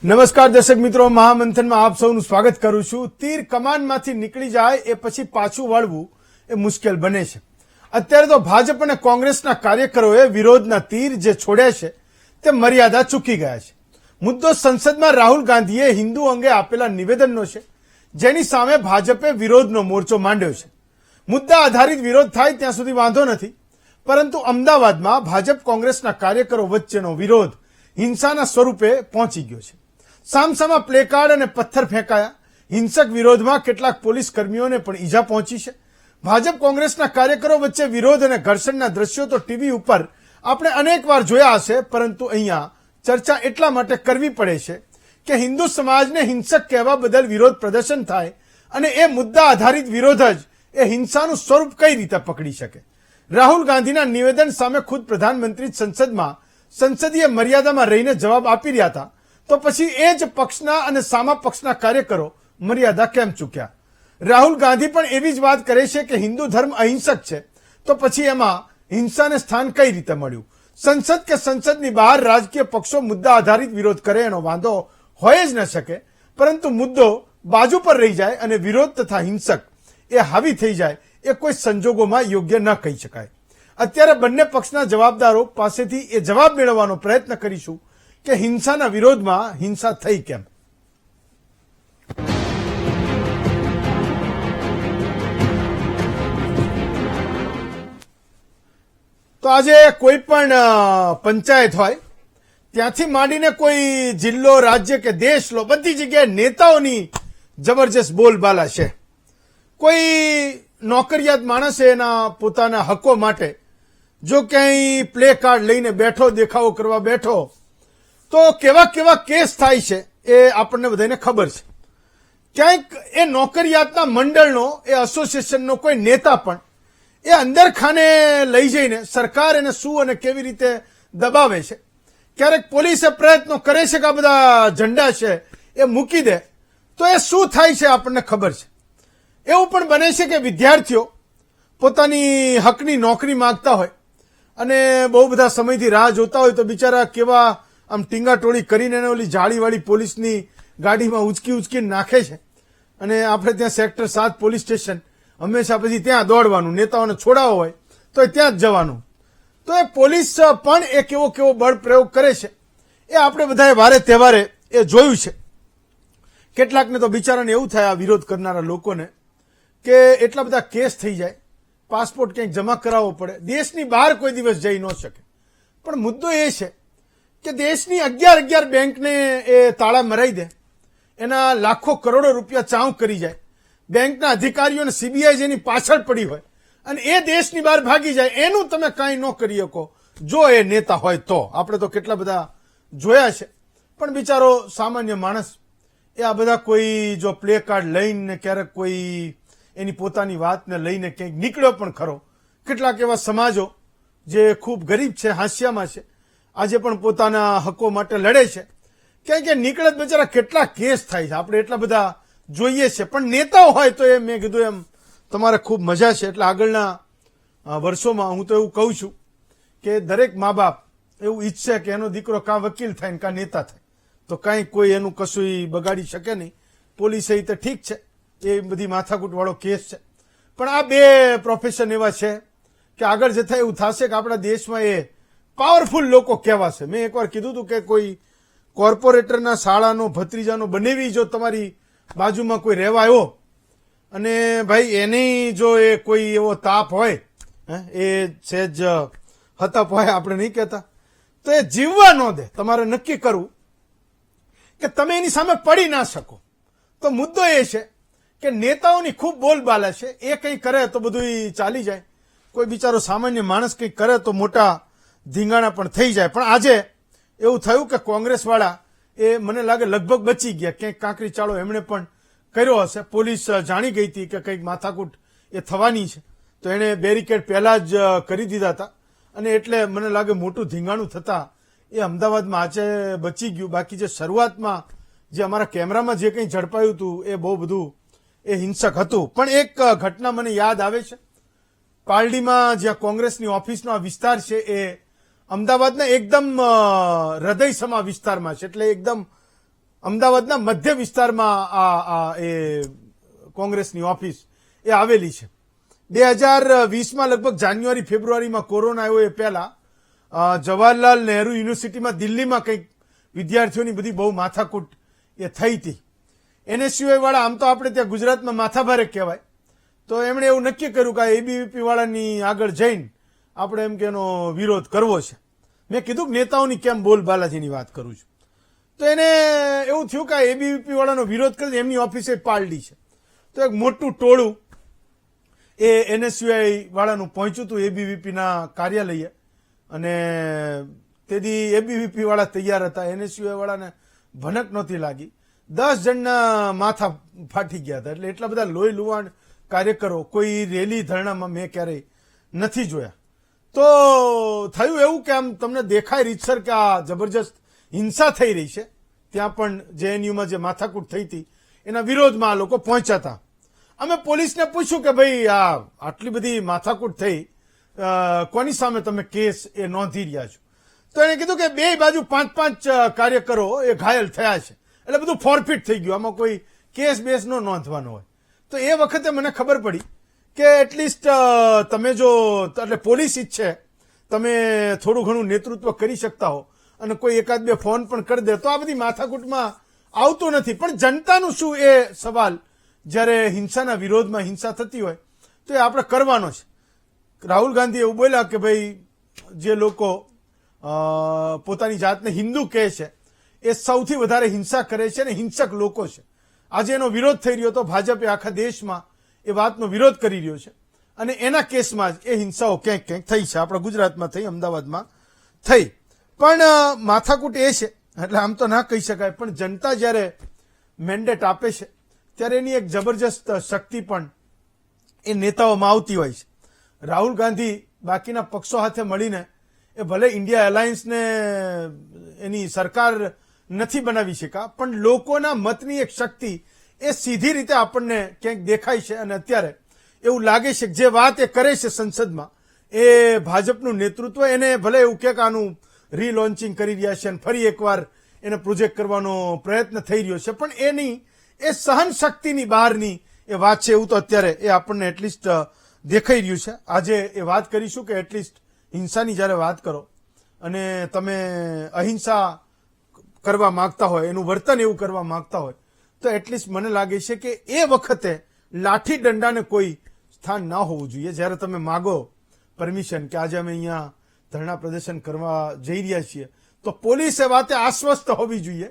નમસ્કાર દર્શક મિત્રો, મહામંથનમાં આપ સૌનું સ્વાગત કરું છું। તીર કમાનમાંથી નીકળી જાય એ પછી પાછું વળવું એ મુશ્કેલ બને છે। અત્યારે તો ભાજપ અને કોંગ્રેસના કાર્યકરોએ વિરોધના તીર જે છોડ્યા છે તે મર્યાદા ચૂકી ગયા છે। મુદ્દો સંસદમાં રાહુલ ગાંધીએ હિન્દુ અંગે આપેલા નિવેદનનો છે, જેની સામે ભાજપે વિરોધનો મોરચો માંડ્યો છે। મુદ્દા આધારિત વિરોધ થાય ત્યાં સુધી વાંધો નથી, પરંતુ અમદાવાદમાં ભાજપ કોંગ્રેસના કાર્યકરો વચ્ચેનો વિરોધ હિંસાના સ્વરૂપે પહોંચી ગયો છે। સામસામા પ્લેકાર્ડ અને પથ્થર ફેંકાયા। હિંસક વિરોધમાં કેટલાક પોલીસ કર્મીઓને પણ ઈજા પહોંચી છે। ભાજપ કોંગ્રેસના કાર્યકરો વચ્ચે વિરોધ અને ઘર્ષણના દ્રશ્યો તો ટીવી ઉપર આપણે અનેક વાર જોયા હશે, પરંતુ અહીંયા ચર્ચા એટલા માટે કરવી પડે છે કે હિન્દુ સમાજને હિંસક કહેવા બદલ વિરોધ પ્રદર્શન થાય અને એ મુદ્દા આધારિત વિરોધ જ એ હિંસાનું સ્વરૂપ કઈ રીતે પકડી શકે। રાહુલ ગાંધીના નિવેદન સામે ખુદ પ્રધાનમંત્રી સંસદમાં સંસદીય મર્યાદામાં રહીને જવાબ આપી રહ્યા હતા, તો પછી એ જ પક્ષના અને સામા પક્ષના કાર્યકરો મર્યાદા કેમ ચૂક્યા? રાહુલ ગાંધી પણ એવી જ વાત કરે છે કે હિન્દુ ધર્મ અહિંસક છે, તો પછી એમાં હિંસાને સ્થાન કઈ રીતે મળ્યું? સંસદ કે સંસદની બહાર રાજકીય પક્ષો મુદ્દા આધારિત વિરોધ કરે એનો વાંધો હોય જ ન શકે, પરંતુ મુદ્દો બાજુ પર રહી જાય અને વિરોધ તથા હિંસક એ હાવી થઈ જાય એ કોઈ સંજોગોમાં યોગ્ય ન કહી શકાય। અત્યારે બંને પક્ષના જવાબદારો પાસેથી એ જવાબ મેળવવાનો પ્રયત્ન કરીશું કે હિંસાના વિરોધમાં હિંસા થઈ કેમ। તો આજે કોઈ પણ પંચાયત હોય ત્યાંથી માંડીને કોઈ જિલ્લો, રાજ્ય કે દેશ લો, બધી જગ્યાએ નેતાઓની જબરજસ્ત બોલબાલા છે। કોઈ નોકરિયાત માણસે એના પોતાના હકો માટે જો ક્યાંય પ્લે કાર્ડ લઈને બેઠો, દેખાવો કરવા બેઠો, તો કેવા કેવા કેસ થાય છે એ આપણને બધાને ખબર છે। ક્યાંક એ નોકરિયાતના મંડળનો, એ એસોસિએશનનો કોઈ નેતા પણ એ અંદર ખાને લઈ જઈને સરકાર એને શું અને કેવી રીતે દબાવે છે। ક્યારેક પોલીસે પ્રયત્નો કરે છે કે આ બધા ઝંડા છે એ મૂકી દે, તો એ શું થાય છે આપણને ખબર છે। એવું પણ બને છે કે વિદ્યાર્થીઓ પોતાની હકની નોકરી માંગતા હોય અને બહુ બધા સમયથી રાહ જોતા હોય, તો બિચારા કેવા આમ ટીંગાટોળી કરીને ઓલી જાળીવાળી પોલીસની ગાડીમાં ઉચકીને નાખે છે, અને આપણે ત્યાં સેક્ટર 7 પોલીસ સ્ટેશન હંમેશા પછી ત્યાં દોડવાનું, નેતાઓને છોડાવો હોય તો ત્યાં જ જવાનું। તો એ પોલીસ પણ એ કેવો બળ પ્રયોગ કરે છે એ આપણે બધાએ વારે તહેવારે એ જોયું છે। કેટલાકને તો બિચારાને એવું થાય, આ વિરોધ કરનારા લોકોને, કે એટલા બધા કેસ થઈ જાય, પાસપોર્ટ ક્યાંક જમા કરાવવો પડે, દેશની બહાર કોઈ દિવસ જઈ ન શકે। પણ મુદ્દો એ છે કે દેશની 11 બેંકને એ તાળા મરાઈ દે, એના લાખો કરોડો રૂપિયા ચાઉં કરી જાય, બેંકના અધિકારીઓને સીબીઆઈ જેની પાછળ પડી હોય અને એ દેશની બહાર ભાગી જાય, એનું તમે કાંઈ ન કરી શકો જો એ નેતા હોય તો। આપણે તો કેટલા બધા જોયા છે। પણ બિચારો સામાન્ય માણસ એ આ બધા કોઈ જો પ્લે કાર્ડ લઈને ક્યારેક કોઈ એની પોતાની વાતને લઈને ક્યાંક નીકળ્યો પણ ખરો। કેટલાક એવા સમાજો જે ખૂબ ગરીબ છે, હાંસિયામાં છે, આજે પણ પોતાના હકો માટે લડે છે, ક્યાંક નીકળે બિચારા કેટલા કેસ થાય છે, આપણે એટલા બધા જોઈએ છે। પણ નેતાઓ હોય તો એ મેં કીધું એમ તમારે ખૂબ મજા છે। એટલે આગળના વર્ષોમાં હું તો એવું કહું છું કે દરેક મા બાપ એવું ઈચ્છે કે એનો દીકરો કાં વકીલ થાય ને કાં નેતા થાય, તો કાંઈ કોઈ એનું કશું બગાડી શકે નહીં। પોલીસ એ તો ઠીક છે, એ બધી માથાકૂટવાળો કેસ છે, પણ આ બે પ્રોફેશન એવા છે કે આગળ જતા એવું થશે કે આપણા દેશમાં એ પાવરફુલ લોકો કહેવાશે। મેં એકવાર કીધું હતું કે કોઈ કોર્પોરેટરના શાળાનો ભત્રીજાનો બનેવી જો તમારી બાજુમાં કોઈ રહેવા આવ્યો અને ભાઈ એની જો એ કોઈ એવો તાપ હોય, એ સહેજ હતપ હોય, આપણે નહીં કહેતા, તો એ જીવવા ન દે। તમારે નક્કી કરવું કે તમે એની સામે પડી ના શકો। તો મુદ્દો એ છે કે નેતાઓની ખૂબ બોલબાલા છે, એ કંઈ કરે તો બધું ચાલી જાય, કોઈ બિચારો સામાન્ય માણસ કંઈક કરે તો મોટા ધીંગાણા પણ થઈ જાય। પણ આજે એવું થયું કે કોંગ્રેસવાળા એ મને લાગે લગભગ બચી ગયા, ક્યાંક કાંકરી ચાળો એમણે પણ કર્યો હશે। પોલીસ જાણી ગઈ હતી કે કંઈક માથાકૂટ એ થવાની છે, તો એણે બેરિકેડ પહેલા જ કરી દીધા હતા, અને એટલે મને લાગે મોટું ધીંગાણું થતા એ અમદાવાદમાં આજે બચી ગયું। બાકી જે શરૂઆતમાં જે અમારા કેમેરામાં જે કંઈ ઝડપાયું હતું એ બહુ બધું એ હિંસક હતું। પણ એક ઘટના મને યાદ આવે છે, પાલડીમાં જ્યાં કોંગ્રેસની ઓફિસનો આ વિસ્તાર છે એ અમદાવાદના એકદમ હૃદયસમા વિસ્તારમાં છે, એટલે એકદમ અમદાવાદના મધ્ય વિસ્તારમાં એ કોંગ્રેસની ઓફિસ એ આવેલી છે. 2020માં લગભગ જાન્યુઆરી ફેબ્રુઆરીમાં કોરોના આવ્યો એ પહેલા જવાહરલાલ નહેરુ યુનિવર્સિટીમાં દિલ્હીમાં કંઈક વિદ્યાર્થીઓની બધી બહુ માથાકૂટ એ થઈ હતી. એનએસયુઆઈ વાળા આમ તો આપણે ત્યાં ગુજરાતમાં માથાભારે કહેવાય, તો એમણે એવું નક્કી કર્યું કે એબીવીપી વાળાની આગળ જઈને આપણે એમ કે એનો વિરોધ કરવો છે. મેં કીધું કે નેતાઓની કેમ બોલબાલાજીની વાત કરું છું, તો એને એવું થયું કે એબીવીપી વાળાનો વિરોધ કરી એમની ઓફિસે પાલડી છે. તો એક મોટું ટોળું એ એનએસયુઆઈ વાળાનું પહોંચ્યું હતું એબીવીપીના કાર્યાલયે, અને તેથી એબીવીપી વાળા તૈયાર હતા. એનએસયુઆઈ વાળાને ભનક નહોતી લાગી. 10 જણના માથા ફાટી ગયા હતા. એટલે એટલા બધા લોહી લુહાણ કાર્યકરો કોઈ રેલી ધરણામાં મેં ક્યારેય નથી જોયા. તો થયું એવું કે આમ તમને દેખાય રીતસર કે આ જબરજસ્ત હિંસા થઈ રહી છે. ત્યાં પણ જેએનયુમાં જે માથાકૂટ થઈ હતી એના વિરોધમાં આ લોકો પહોંચ્યા હતા. અમે પોલીસને પૂછ્યું કે ભાઈ આ આટલી બધી માથાકૂટ થઈ, કોની સામે તમે કેસ એ નોંધી રહ્યા છો? તો એને કીધું કે બે બાજુ 5-5 કાર્યકરો એ ઘાયલ થયા છે, એટલે બધું ફોરફિટ થઈ ગયું, આમાં કોઈ કેસ બેસ નો નોંધવાનો હોય. તો એ વખતે મને ખબર પડી કે એટલીસ્ટ તમે જો એટલે પોલીસ ઈચ્છે તમે થોડું ઘણું નેતૃત્વ કરી શકતા હો અને કોઈ એકાદ બે ફોન પણ કરી દે તો આ બધી માથાકૂટમાં આવતું નથી. પણ જનતાનું શું એ સવાલ જ્યારે હિંસાના વિરોધમાં હિંસા થતી હોય તો એ આપણે કરવાનો છે. રાહુલ ગાંધી એવું બોલ્યા કે ભાઈ જે લોકો પોતાની જાતને હિન્દુ કહે છે એ સૌથી વધારે હિંસા કરે છે અને હિંસક લોકો છે. આજે એનો વિરોધ થઈ રહ્યો તો ભાજપે આખા દેશમાં એ વાતનો વિરોધ કરી રહ્યો છે અને એના કેસમાં જ એ હિંસાઓ ક્યાંક ક્યાંક થઈ છે. આપણા ગુજરાતમાં થઈ, અમદાવાદમાં થઈ. પણ માથાકૂટ એ છે એટલે આમ તો ના કહી શકાય, પણ જનતા જ્યારે મેન્ડેટ આપે છે ત્યારે એની એક જબરજસ્ત શક્તિ પણ એ નેતાઓમાં આવતી હોય છે. રાહુલ ગાંધી બાકીના પક્ષો સાથે મળીને એ ભલે ઇન્ડિયા એલાયન્સને એની સરકાર નથી બનાવી શકા, પણ લોકોના મતની એક શક્તિ એ સીધી રીતે આપણને ક્યાંક દેખાય છે. અને અત્યારે એવું લાગે છે કે જે વાત એ કરે છે સંસદમાં એ ભાજપનું નેતૃત્વ એને ભલે એવું કે આનું રીલોન્ચિંગ કરી રહ્યા છે અને ફરી એકવાર એને પ્રોજેક્ટ કરવાનો પ્રયત્ન થઈ રહ્યો છે, પણ એની એ સહન શક્તિની બહારની એ વાત છે એવું તો અત્યારે એ આપણને એટલીસ્ટ દેખાઈ રહ્યું છે. આજે એ વાત કરીશું કે એટલીસ્ટ હિંસાની જ્યારે વાત કરો અને તમે અહિંસા કરવા માંગતા હોય, એનું વર્તન એવું કરવા માંગતા હોય તો એટલીસ્ટ મને લાગે છે કે એ વખતે લાઠી દંડાને કોઈ સ્થાન ના હોવું જોઈએ. જ્યારે તમે માગો પરમિશન કે આજે અમે અહીંયા ધરણા પ્રદર્શન કરવા જઈ રહ્યા છીએ તો પોલીસ એ વાતે આશ્વસ્ત હોવી જોઈએ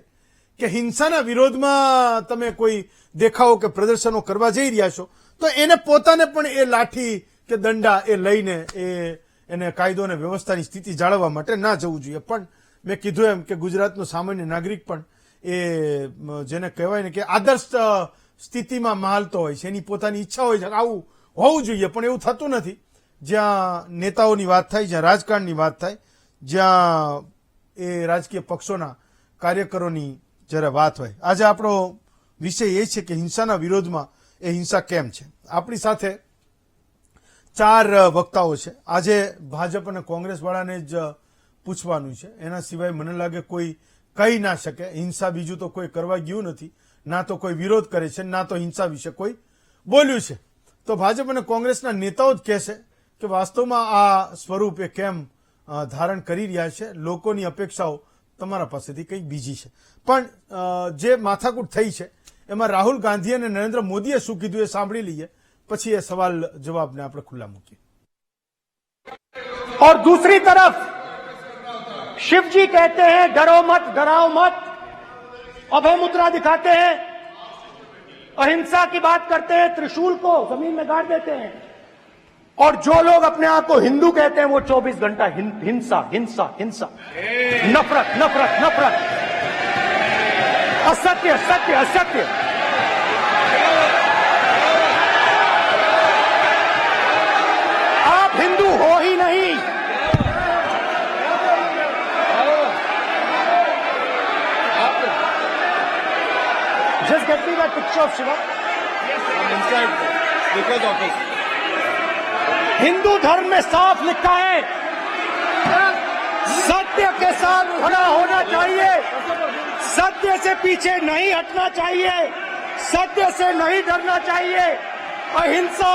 કે હિંસાના વિરોધમાં તમે કોઈ દેખાવો કે પ્રદર્શનો કરવા જઈ રહ્યા છો તો એને પોતાને પણ એ લાઠી કે દંડા એ લઈને એને કાયદો અને વ્યવસ્થાની સ્થિતિ જાળવવા માટે ના જવું જોઈએ. પણ મેં કીધું એમ કે ગુજરાતનો સામાન્ય નાગરિક પણ એ જેને કહેવાય ને કે આદર્શ સ્થિતિમાં માલતો હોય છે, એની પોતાની ઈચ્છા હોય છે આવું હોવું જોઈએ, પણ એવું થતું નથી. જ્યાં નેતાઓની વાત થાય, જ્યાં રાજકારણની વાત થાય, જ્યાં એ રાજકીય પક્ષોના કાર્યકરોની જ્યારે વાત હોય. આજે આપણો વિષય એ છે કે હિંસાના વિરોધમાં એ હિંસા કેમ છે. આપણી સાથે 4 વક્તાઓ છે. આજે ભાજપ અને કોંગ્રેસ વાળાને જ પૂછવાનું છે, એના સિવાય મને લાગે કોઈ કહી ના શકે. હિંસા બીજું તો કોઈ કરવા ગયું નથી, ના તો કોઈ વિરોધ કરે છે, ના તો હિંસા વિશે કોઈ બોલ્યું છે. તો ભાજપ અને કોંગ્રેસના નેતાઓ જ કહેશે કે વાસ્તવમાં આ સ્વરૂપ એ કેમ ધારણ કરી રહ્યા છે. લોકોની અપેક્ષાઓ તમારા પાસેથી કંઈક બીજી છે. પણ જે માથાકૂટ થઈ છે એમાં રાહુલ ગાંધી અને નરેન્દ્ર મોદીએ શું કીધું એ સાંભળી લઈએ, પછી એ સવાલ જવાબને આપણે ખુલ્લા મૂકીએ. और दूसरी तरफ शिव जी कहते हैं डरो मत, डराओ मत, अभय मुद्रा दिखाते हैं, अहिंसा की बात करते हैं, त्रिशूल को जमीन में गाड़ देते हैं, और जो लोग अपने आप को हिंदू कहते हैं वो 24 घंटा हिंसा हिंसा हिंसा, नफरत नफरत नफरत, असत्य सत्य असत्य. आप हिंदू हो ही नहीं. Just get me that picture of Shiva. Inside Speaker's office. Hindu धर्म में साफ लिखा है सत्य के साथ खड़ा होना चाहिए, सत्य से पीछे नहीं हटना चाहिए, सत्य से नहीं डरना चाहिए। अहिंसा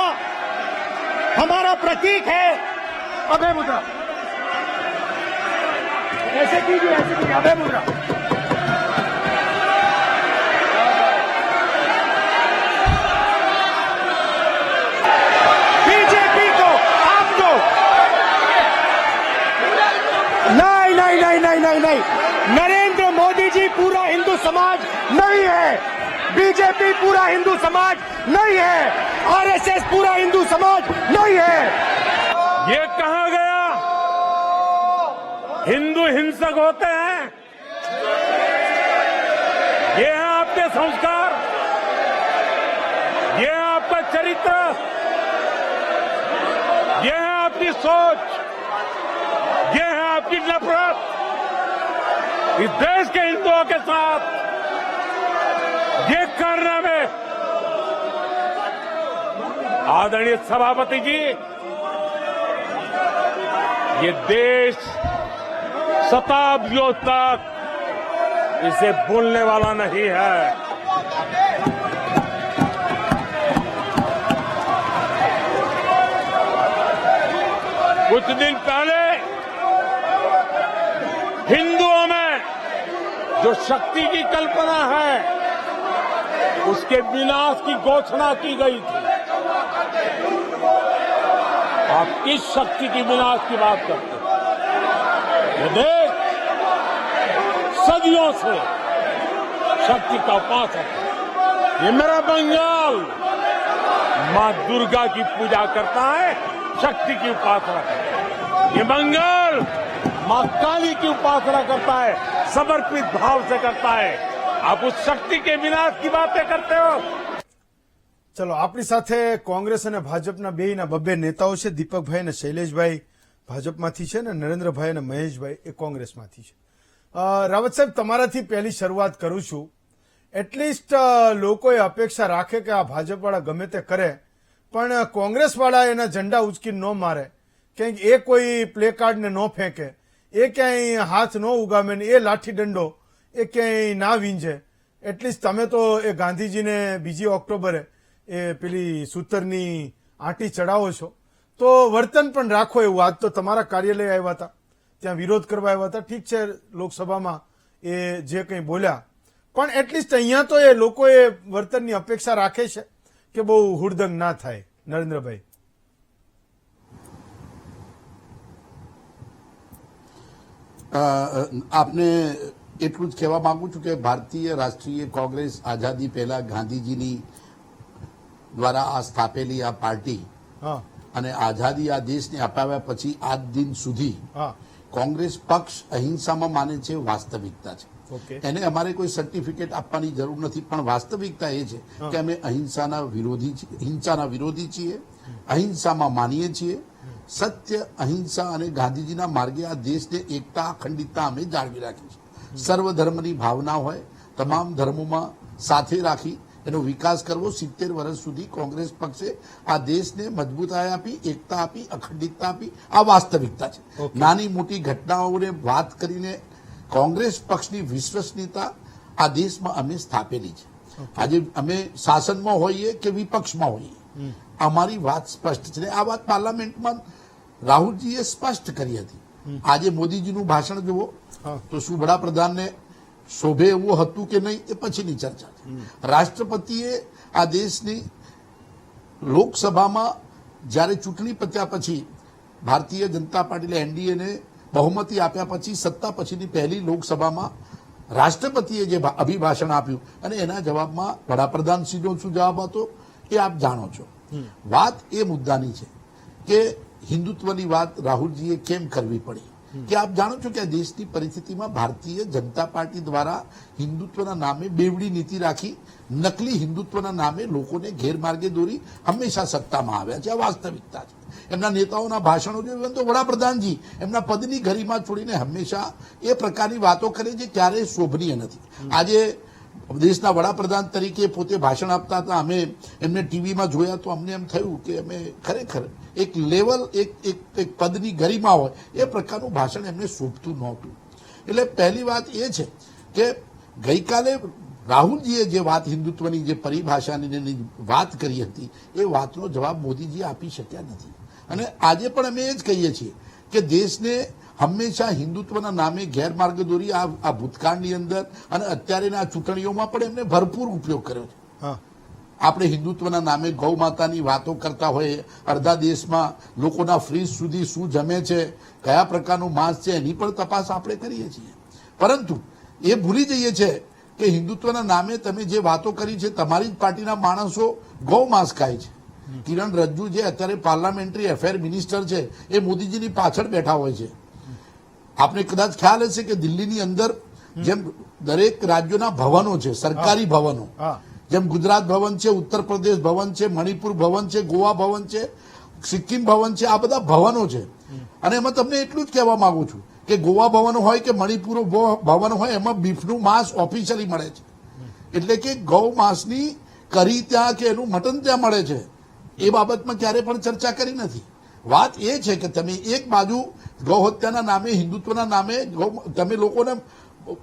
हमारा प्रतीक है। अभय मुद्रा, ऐसे कीजिए, अभय मुद्रा। बीजेपी को आप जो नहीं, नरेंद्र मोदी जी पूरा हिंदू समाज नहीं है, बीजेपी पूरा हिंदू समाज नहीं है, आरएसएस पूरा हिंदू समाज नहीं है। ये कहा गया हिंदू हिंसक होते हैं? ये है आपके संस्कार, ये है आपका चरित्र, ये है आपकी सोच, ये है आपकी नफरत इस देश के हिंदुओं के साथ। ये कारनामे आदरणीय सभापति जी, ये देश शताब्दियों तक इसे भूलने वाला नहीं है। कुछ दिन पहले हिंदुओं में जो शक्ति की कल्पना है उसके विनाश की घोषणा की गई थी। आप किस शक्ति की विनाश की बात करते हैं? ये देश सदियों से शक्ति का उपासक है। ये मेरा बंगाल मां दुर्गा की पूजा करता है, शक्ति की उपासना करता है। ये बंगाल मां काली की उपासना करता है, समर्पित भाव से करता है। आप उस शक्ति के विनाश की बातें करते हो। ચલો આપણી સાથે કોંગ્રેસ અને ભાજપના બેયના બબ્બે નેતાઓ છે, દીપકભાઈ અને શૈલેષભાઈ ભાજપમાંથી છે ને નરેન્દ્રભાઈ અને મહેશભાઈ એ કોંગ્રેસમાંથી છે. રાવત સાહેબ, તમારાથી પહેલી શરૂઆત કરું છું. એટલીસ્ટ લોકોએ અપેક્ષા રાખે કે આ ભાજપવાળા ગમે તે કરે પણ કોંગ્રેસવાળા એના ઝંડા ઉચકી ન મારે, ક્યાંક એ કોઈ પ્લે કાર્ડને ન ફેંકે, એ ક્યાંય હાથ ન ઉગામે ને એ લાઠી દંડો એ ક્યાંય ના વીંજે. એટલીસ્ટ તમે તો એ ગાંધીજીને 2 ઓક્ટોબરે એ પેલી સૂતરની આંટી ચડાવો છો, તો વર્તન પણ રાખો એવું. આજ તો તમારા કાર્યાલય આવ્યા હતા, ત્યાં વિરોધ કરવા આવ્યા હતા. ઠીક છે, લોકસભામાં એ જે કંઈ બોલ્યા, પણ એટલીસ્ટ અહીંયા તો એ લોકો એ વર્તનની અપેક્ષા રાખે છે કે બહુ હુડદંગ ના થાય. નરેન્દ્રભાઈ, આપને એટલું જ કહેવા માંગુ છું કે ભારતીય રાષ્ટ્રીય કોંગ્રેસ આઝાદી પહેલા ગાંધીજીની દ્વારા આ સ્થાપેલી આ પાર્ટી હા, અને આઝાદી આ દેશને અપાવ્યા પછી આજ દિન સુધી હા, કોંગ્રેસ પક્ષ અહિંસામાં માને છે, વાસ્તવિકતા છે. ઓકે, એને અમારે કોઈ સર્ટિફિકેટ આપવાની જરૂર નથી, પણ વાસ્તવિકતા એ છે કે અમે હિંસાના વિરોધી છીએ, અહિંસામાં માનીએ છીએ. સત્ય, અહિંસા અને ગાંધીજીના માર્ગે આ દેશને એકતા, અખંડિતતા અમે જાળવી રાખી છે. સર્વધર્મની ભાવના હોય, તમામ ધર્મોમાં સાથે રાખી એનો વિકાસ કરવો. 70 વર્ષ સુધી કોંગ્રેસ પક્ષે આ દેશને મજબૂતાઈ આપી, એકતા આપી, અખંડિતતા આપી. આ વાસ્તવિકતા છે. નાની મોટી ઘટનાઓને વાત કરીને કોંગ્રેસ પક્ષની વિશ્વસનીયતા આ દેશમાં અમે સ્થાપેલી છે. આજે અમે શાસનમાં હોઈએ કે વિપક્ષમાં હોઈએ, અમારી વાત સ્પષ્ટ છે. આ વાત પાર્લામેન્ટમાં રાહુલજીએ સ્પષ્ટ કરી હતી. આજે મોદીજીનું ભાષણ જુઓ તો શું વડાપ્રધાનને શોભે એવું હતું કે નહીં એ પછીની ચર્ચા છે. રાષ્ટ્રપતિએ આ દેશની લોકસભામાં જ્યારે ચૂંટણી પત્યા પછી ભારતીય જનતા પાર્ટી એનડીએને બહુમતી આપ્યા પછી સત્તા પછીની પહેલી લોકસભામાં રાષ્ટ્રપતિએ જે અભિભાષણ આપ્યું અને એના જવાબમાં વડાપ્રધાનશ્રીનો શું જવાબ હતો એ આપ જાણો છો. વાત એ મુદ્દાની છે કે હિન્દુત્વની વાત રાહુલજીએ કેમ કરવી પડી, કે આપ જાણો છો કે આ દેશની પરિસ્થિતિમાં ભારતીય જનતા પાર્ટી દ્વારા હિન્દુત્વના નામે બેવડી નીતિ રાખી, નકલી હિન્દુત્વના નામે લોકોને ગેરમાર્ગે દોરી હંમેશા સત્તામાં આવ્યા છે. આ વાસ્તવિકતા છે. એમના નેતાઓના ભાષણો જોઈએ તો વડાપ્રધાનજી એમના પદની ગરિમા છોડીને હંમેશા એ પ્રકારની વાતો કરે જે ક્યારેય શોભનીય નથી. આજે દેશના વડાપ્રધાન તરીકે પોતે ભાષણ આપતા હતા, અમે એમને ટીવીમાં જોયા તો અમને એમ થયું કે અમે ખરેખર એક લેવલ, એક પદની ગરિમા હોય એ પ્રકારનું ભાષણ એમને શોભતું નહોતું. એટલે પહેલી વાત એ છે કે ગઈકાલે રાહુલજીએ જે વાત હિન્દુત્વની જે પરિભાષાની વાત કરી હતી એ વાતનો જવાબ મોદીજી આપી શક્યા નથી. અને આજે પણ અમે એ જ કહીએ છીએ કે દેશને હંમેશા હિન્દુત્વના નામે ગેરમાર્ગ દોરી આ ભૂતકાળની અંદર અને અત્યારેના ચૂંટણીઓમાં પણ એમને ભરપૂર ઉપયોગ કર્યો છે. હા, આપણે હિન્દુત્વના નામે ગૌ માતાની વાતો કરતા હોઈએ, અડધા દેશમાં લોકોના ફ્રીજ સુધી શું જમે છે, કયા પ્રકારનું માંસ છે, એની પણ તપાસ આપણે કરીએ છીએ. પરંતુ એ ભૂલી જઈએ છીએ કે હિન્દુત્વના નામે તમે જે વાતો કરી છે, તમારી જ પાર્ટીના માણસો ગૌ માંસ ખાય છે. કિરણ રજ્જુ જે અત્યારે પાર્લામેન્ટરી અફેર મિનિસ્ટર છે એ મોદીજીની પાછળ બેઠા હોય છે. આપને કદાચ ખ્યાલ હશે કે દિલ્હીની અંદર જેમ દરેક રાજ્યોના ભવનો છે, સરકારી ભવનો, હા, જેમ ગુજરાત ભવન છે, ઉત્તર પ્રદેશ ભવન છે, મણિપુર ભવન છે, ગોવા ભવન છે, સિક્કિમ ભવન છે, આ બધા ભવનો છે. અને એમાં તમને એટલું જ કહેવા માંગુ છું કે ગોવા ભવન હોય કે મણિપુર ભવન હોય એમાં બીફનું માંસ ઓફિશિયલી મળે છે. એટલે કે ગૌ માંસની કરી ત્યાં કે એનું મટન ત્યાં મળે છે. એ બાબતમાં ક્યારે પણ ચર્ચા કરી નથી. વાત એ છે કે તમે એક બાજુ ગૌ હત્યાના નામે, હિન્દુત્વના નામે તમે લોકોને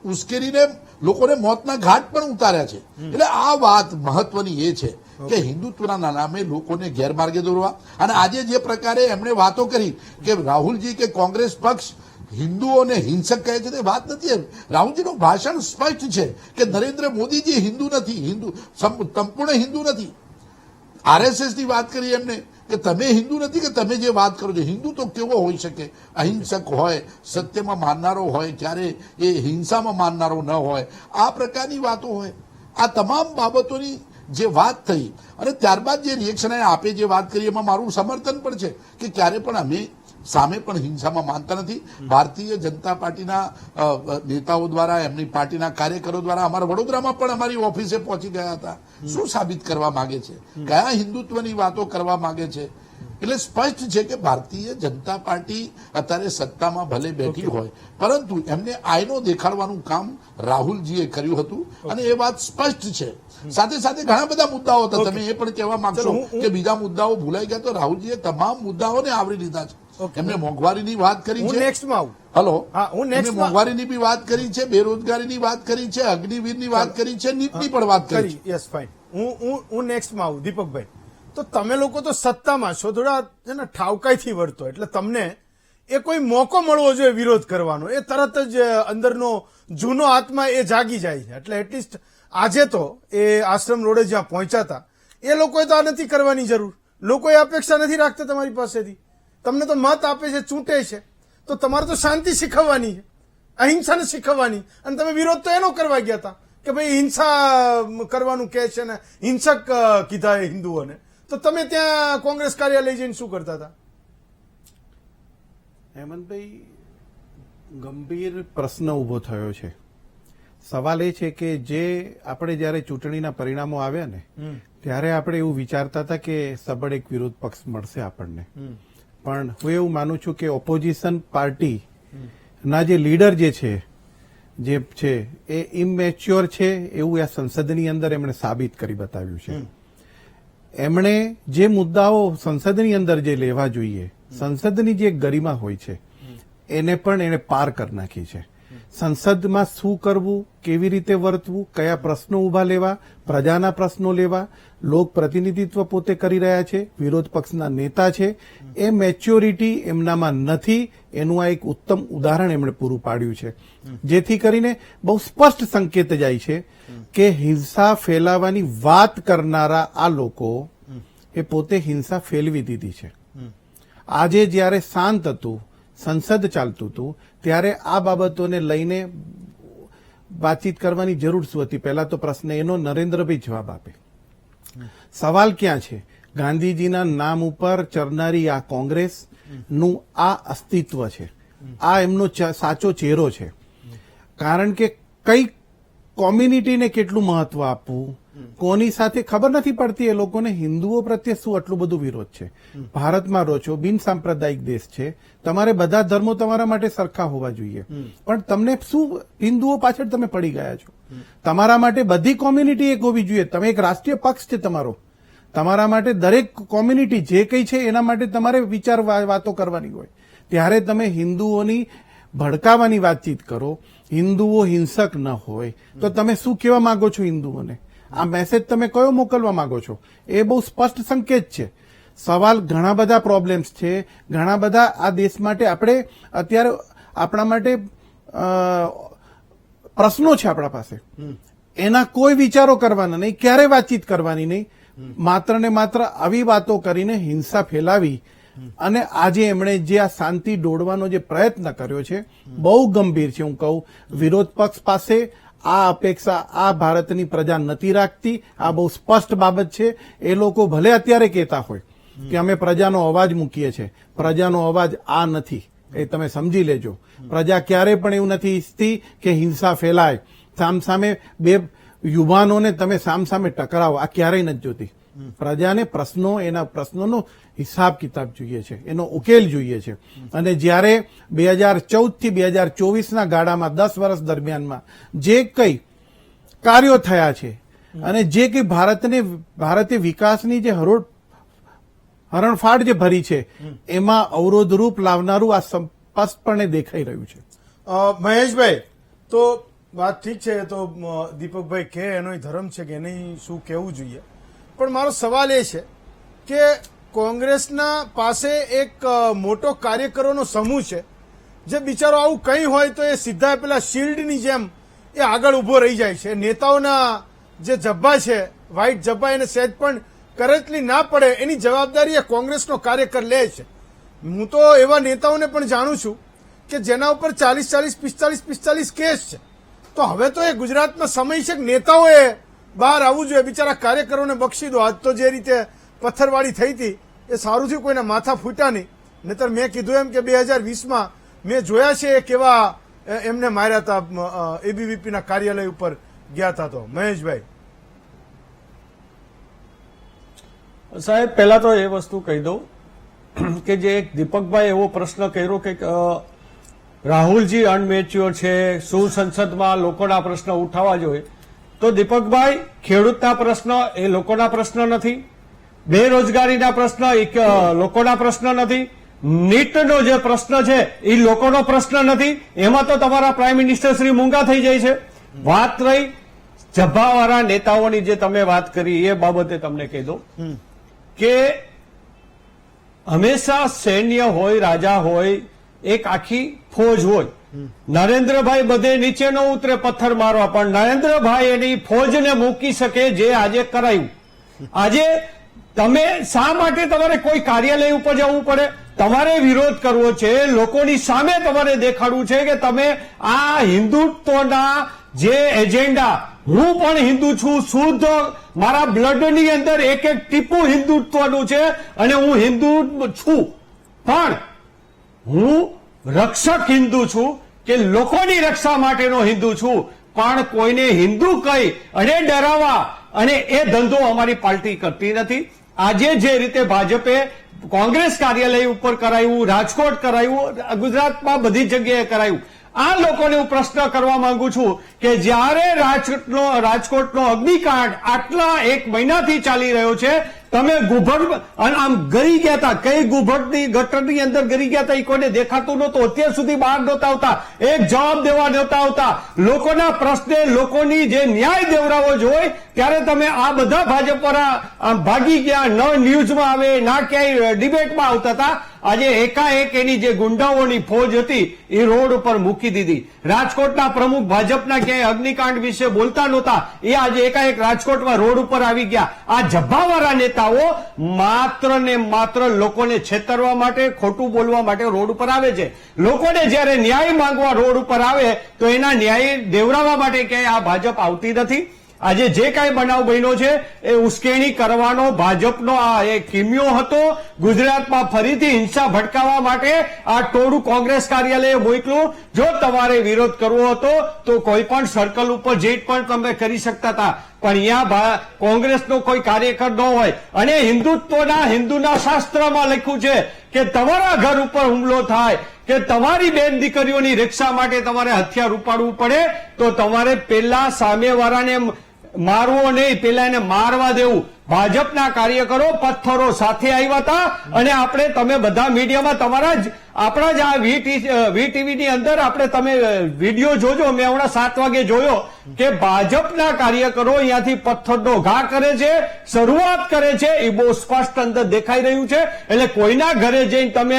ઉશ્કેરીને લોકોને મોતના ઘાટ પણ ઉતાર્યા છે. એટલે આ વાત મહત્વની એ છે કે હિન્દુત્વના નામે લોકોને ગેરમાર્ગે દોરવા. અને આજે જે પ્રકારે એમણે વાતો કરી કે રાહુલજી કે કોંગ્રેસ પક્ષ હિન્દુઓને હિંસક કહે છે તે વાત નથી. રાહુલજીનું ભાષણ સ્પષ્ટ છે કે નરેન્દ્ર મોદીજી હિન્દુ નથી, સંપૂર્ણ હિન્દુ નથી. RSS ની વાત કરી એમને કે તમે હિન્દુ નથી કે તમે જે વાત કરો છો. હિન્દુ તો કેવો હોઈ શકે? અહિંસક હોય, સત્યમાં માનનારો હોય, ક્યારે એ હિંસામાં માનનારો ન હોય, આ પ્રકારની વાતો હોય. આ તમામ બાબતોની જે વાત થઈ અને ત્યારબાદ જે રિએક્શન આપે જે વાત કરી એમાં મારું સમર્થન પણ છે કે ક્યારે પણ અમે સામે પણ હિંસામાં માનતા નથી. ભારતીય જનતા પાર્ટીના નેતાઓ દ્વારા, એમની પાર્ટીના કાર્યકરો દ્વારા અમારા વડોદરામાં પણ અમારી ઓફિસે પહોંચી ગયા હતા. શું સાબિત કરવા માંગે છે? કયા હિન્દુત્વની વાતો કરવા માંગે છે? એટલે સ્પષ્ટ છે કે ભારતીય જનતા પાર્ટી અત્યારે સત્તામાં ભલે બેઠી હોય પરંતુ એમને આયનો દેખાડવાનું કામ રાહુલજીએ કર્યું હતું અને એ વાત સ્પષ્ટ છે. સાથે સાથે ઘણા બધા મુદ્દાઓ હતા. તમે એ પણ કહેવા માંગશો કે બીજા મુદ્દાઓ ભૂલાઈ ગયા, તો રાહુલજીએ તમામ મુદ્દાઓને આવરી લીધા છે. એમને મોંઘવારીની વાત કરી હું છે. નેક્સ્ટમાં આવું. હલો, હા, હું એમને next મોંઘવારીની બી વાત કરી છે, બેરોજગારીની વાત કરી છે, અગ્નિવીરની વાત કરી છે, નીટની પણ વાત કરી છે. Yes, fine. હું નેક્સ્ટમાં આવું. દીપકભાઈ, તો તમે લોકો તો સત્તામાં છો, થોડા છે ને ઠાવકાઈથી વર્તો, એટલે તમને એ કોઈ મોકો મળવો જોઈએ વિરોધ કરવાનો, એ તરત જ અંદરનો જૂનો આત્મા એ જાગી જાય છે. એટલે એટલીસ્ટ આજે તો એ આશ્રમ રોડે જ્યાં પહોંચ્યા હતા એ લોકોએ તો આ નથી કરવાની જરૂર. લોકો એ અપેક્ષા નથી રાખતા તમારી પાસેથી. તમને તો મત આપે છે, ચૂંટે છે, તો તમારે તો શાંતિ શીખવવાની છે, અહિંસાને શીખવવાની. અને તમે વિરોધ તો એનો કરવા ગયા હતા કે ભાઈ હિંસા કરવાનું કહે છે ને હિંસક કીધા એ હિન્દુઓને. તો તમે ત્યાં કોંગ્રેસ કાર્યાલય જઈને શું કરતા હતા? હેમંતભાઈ, ગંભીર પ્રશ્ન ઉભો થયો છે. સવાલ એ છે કે જે આપણે જયારે ચૂંટણીના પરિણામો આવ્યા ને ત્યારે આપણે એવું વિચારતા હતા કે સબળ એક વિરોધ પક્ષ મળશે આપણને. પણ હું એવું માનું છું કે ઓપોઝિશન પાર્ટી ના જે લીડર જે છે એ ઇમેચ્યોર છે એવું આ સંસદની અંદર એમણે સાબિત કરી બતાવ્યું છે. એમણે જે મુદ્દાઓ સંસદની અંદર જે લેવા જોઈએ, સંસદની જે ગરિમા હોય છે એને પણ એને પાર કરી નાખી છે. સંસદમાં શું કરવું, કેવી રીતે વર્તવું, કયા પ્રશ્નો ઉભા લેવા, પ્રજાના પ્રશ્નો લેવા, લોક પ્રતિનિધિત્વ પોતે કરી રહ્યા છે, વિરોધ પક્ષના નેતા છે, એ મેચ્યોરિટી એમનામાં નથી. એનું આ એક ઉત્તમ ઉદાહરણ એમણે પૂરું પાડ્યું છે. જેથી કરીને બહુ સ્પષ્ટ સંકેત જાય છે કે હિંસા ફેલાવાની વાત કરનારા આ લોકો એ પોતે હિંસા ફેલવી દીધી છે. આજે જ્યારે શાંત હતું, સંસદ ચાલતું હતું, ત્યારે આ બાબતોને લઈને વાતચીત કરવાની જરૂર શું હતી? પહેલા તો પ્રશ્ન એનો નરેન્દ્રભાઈ જવાબ આપે. સવાલ ક્યાં છે? ગાંધીજીના નામ ઉપર ચરનારી આ કોંગ્રેસ નું આ અસ્તિત્વ છે, આ એમનો સાચો ચહેરો છે. કારણ કે કઈ કોમ્યુનિટીને કેટલું મહત્વ આપવું, કોની સાથે ખબર નથી પડતી. એ લોકોને હિન્દુઓ પ્રત્યે શું આટલું બધું વિરોધ છે? ભારતમાં રહો છો, બિન સાંપ્રદાયિક દેશ છે, તમારે બધા ધર્મો તમારા માટે સરખા હોવા જોઈએ. પણ તમને શું હિન્દુઓ પાછળ તમે પડી ગયા છો? તમારા માટે બધી કોમ્યુનિટી એક હોવી જોઈએ. તમે એક રાષ્ટ્રીય પક્ષ છે તમારો. તમારા માટે દરેક કોમ્યુનિટી જે કઈ છે એના માટે તમારે વાતો કરવાની હોય. ત્યારે તમે હિન્દુઓની ભડકાવાની વાતચીત કરો હિન્દુઓ હિંસક ન હોય તો તમે શું કહેવા માંગો છો હિન્દુઓને? આ મેસેજ તમે કયો મોકલવા માંગો છો? એ બહુ સ્પષ્ટ સંકેત છે. સવાલ ઘણા બધા પ્રોબ્લેમ્સ છે, ઘણા બધા આ દેશ માટે આપણે અત્યારે આપણા માટે પ્રશ્નો છે આપણા પાસે. એના કોઈ વિચારો કરવાના નહીં, ક્યારે વાતચીત કરવાની નહીં. માત્ર ને માત્ર આવી વાતો કરીને હિંસા ફેલાવી અને આજે એમણે જે આ શાંતિ દોડવાનો જે પ્રયત્ન કર્યો છે બહુ ગંભીર છે. હું કહું, વિરોધ પક્ષ પાસે આ અપેક્ષા આ ભારતની પ્રજા નથી રાખતી. આ બહુ સ્પષ્ટ બાબત છે. એ લોકો ભલે અત્યારે કહેતા હોય કે અમે પ્રજાનો અવાજ મૂકીએ છીએ, પ્રજાનો અવાજ આ નથી. એ તમે સમજી લેજો. પ્રજા ક્યારે પણ એવું નથી ઈચ્છતી કે હિંસા ફેલાય. સામસામે બે યુવાનોને તમે સામસામે ટકરાવો, આ ક્યારેય નથી જોતી. પ્રજાને પ્રશ્નો, એના પ્રશ્નોનો હિસાબ કિતાબ જોઈએ છે, એનો ઉકેલ જોઈએ છે. અને જ્યારે 2014 થી 2024ના ગાળામાં 10 વર્ષ દરમિયાનમાં જે કંઈ કાર્યો થયા છે અને જે કંઈ ભારતે વિકાસની જે હરણફાળ જે ભરી છે એમાં અવરોધરૂપ લાવનારું આ સ્પષ્ટપણે દેખાઈ રહ્યું છે. મહેશભાઈ, તો વાત ઠીક છે, તો દીપકભાઈ કે એનો ધર્મ છે કે એને શું કહેવું જોઈએ, પણ મારો સવાલ એ છે કે કોંગ્રેસના પાસે એક મોટો કાર્યકરોનો સમૂહ છે જે બિચારો આવું કંઈ હોય તો એ સીધા પેલા શિલ્ડની જેમ એ આગળ ઉભો રહી જાય છે. નેતાઓના જે જબ્બા છે, વ્હાઇટ જબ્બા, એને સહેજ પણ કરચલી ના પડે એની જવાબદારી એ કોંગ્રેસનો કાર્યકર લે છે. હું તો એવા નેતાઓને પણ જાણું છું કે જેના ઉપર 45 કેસ છે. તો હવે તો એ ગુજરાતમાં સમય છે કે નેતાઓએ બહાર આવવું જોઈએ. બિચારા કાર્યકરોને બક્ષી દો. આજ તો જે રીતે પથ્થરવાળી થઈ હતી એ સારું થયું કોઈના માથા ફૂટ્યા નહીં. નહીતર મેં કીધું એમ કે 2020માં મેં જોયા છે કેવા એમને માર્યા હતા, એબીવીપીના કાર્યાલય ઉપર ગયા હતા. તો મહેશભાઈ સાહેબ, પહેલા તો એ વસ્તુ કહી દઉં કે જે એક દીપકભાઈ એવો પ્રશ્ન કર્યો કે રાહુલજી અનમેચ્યોર છે, શું સંસદમાં લોકોના પ્રશ્ન ઉઠાવવા જોઈએ? તો દીપકભાઈ, ખેડૂતના પ્રશ્ન એ લોકોના પ્રશ્ન નથી, બેરોજગારીના પ્રશ્ન એ લોકોના પ્રશ્ન નથી, નીટનો જે પ્રશ્ન છે એ લોકોનો પ્રશ્ન નથી. એમાં તો તમારા પ્રાઇમ મિનિસ્ટર શ્રી મૂંગા થઈ જાય છે. વાત રહી જબ્બાવાળા નેતાઓની જે તમે વાત કરી એ બાબતે તમને કહી દઉં કે હંમેશા સૈન્ય હોય, રાજા હોય, એક આખી ફોજ હોય. નરેન્દ્રભાઈ બધે નીચે ન ઉતરે પથ્થર મારવા, પણ નરેન્દ્રભાઈ એની ફોજને મૂકી શકે જે આજે કરાયું. આજે તમે શા માટે તમારે કોઈ કાર્યાલય ઉપર જવું પડે? તમારે વિરોધ કરવો છે, લોકોની સામે તમારે દેખાડવું છે કે તમે આ હિન્દુત્વના જે એજન્ડા, હું પણ હિન્દુ છું, શુદ્ધ મારા બ્લડની અંદર એક એક ટીપું હિન્દુત્વનું છે અને હું હિન્દુ છું, પણ હું રક્ષક હિન્દુ છું કે લોકોની રક્ષા માટેનો હિન્દુ છું. પણ કોઈને હિન્દુ કહી અને ડરાવવા અને એ ધંધો અમારી પાર્ટી કરતી નથી. આજે જે રીતે ભાજપે કોંગ્રેસ કાર્યાલય ઉપર કરાયું, રાજકોટ કરાયું, ગુજરાતમાં બધી જગ્યાએ કરાયું. આ લોકોને હું પ્રશ્ન કરવા માંગુ છું કે જ્યારે રાજકોટનો અગ્નિકાંડ આટલા 1 મહિનાથી ચાલી રહ્યો છે, તમે ગુભડ આમ ગરી ગયા હતા, કઈ ગુભડની ગટરની અંદર ગરી ગયા હતા એ કોઈને દેખાતું નહોતું. અત્યાર સુધી બહાર નહોતા આવતા, એક જવાબ દેવા નહોતા આવતા. લોકોના પ્રશ્ને, લોકોની જે ન્યાય દેવરાવો જોઈએ ત્યારે તમે આ બધા ભાજપ વાળા ભાગી ગયા, ન ન્યૂઝમાં આવે, ના ક્યાંય ડિબેટમાં આવતા હતા. આજે એકાએક એની જે ગુંડાઓની ફોજ હતી એ રોડ ઉપર મૂકી દીધી. રાજકોટના પ્રમુખ ભાજપના ક્યાંય અગ્નિકાંડ વિશે બોલતા નહોતા, એ આજે એકાએક રાજકોટમાં રોડ ઉપર આવી ગયા. આ જબ્બાવાળા નેતાઓ માત્ર ને માત્ર લોકોને છેતરવા માટે, ખોટું બોલવા માટે રોડ ઉપર આવે છે. લોકોને જયારે ન્યાય માંગવા રોડ ઉપર આવે તો એના ન્યાય દેવરાવવા માટે ક્યાંય આ ભાજપ આવતી નથી. આજે જે કાંઈ બનાવ બન્યો છે એ ઉશ્કેરણી કરવાનો ભાજપનો આ એક કિમિયો હતો. ગુજરાતમાં ફરીથી હિંસા ભડકાવવા માટે આ ટોળું કોંગ્રેસ કાર્યાલયે મોકલું. જો તમારે વિરોધ કરવો હતો તો કોઈ પણ સર્કલ ઉપર જે પણ તમે કરી શકતા હતા, પણ અહીંયા કોંગ્રેસનો કોઈ કાર્યકર ન હોય. અને હિન્દુના શાસ્ત્રમાં લખ્યું છે કે તમારા ઘર ઉપર હુમલો થાય કે તમારી બેન દીકરીઓની રક્ષા માટે તમારે હથિયાર ઉપાડવું પડે તો તમારે પેલા સામેવાળાને મારવો નહીં, પેલા એને મારવા દેવું. ભાજપના કાર્યકરો પથ્થરો સાથે આવ્યા હતા અને આપણે તમે બધા મીડિયામાં તમારા જ આપણા જ આ વીટીવી ની અંદર આપણે તમે વિડીયો જોજો. મેં હમણાં 7 વાગે જોયો કે ભાજપના કાર્યકરો અહીંયાથી પથ્થરનો ઘા કરે છે, શરૂઆત કરે છે. એ બહુ સ્પષ્ટ અંદર દેખાઈ રહ્યું છે. એટલે કોઈના ઘરે જઈને તમે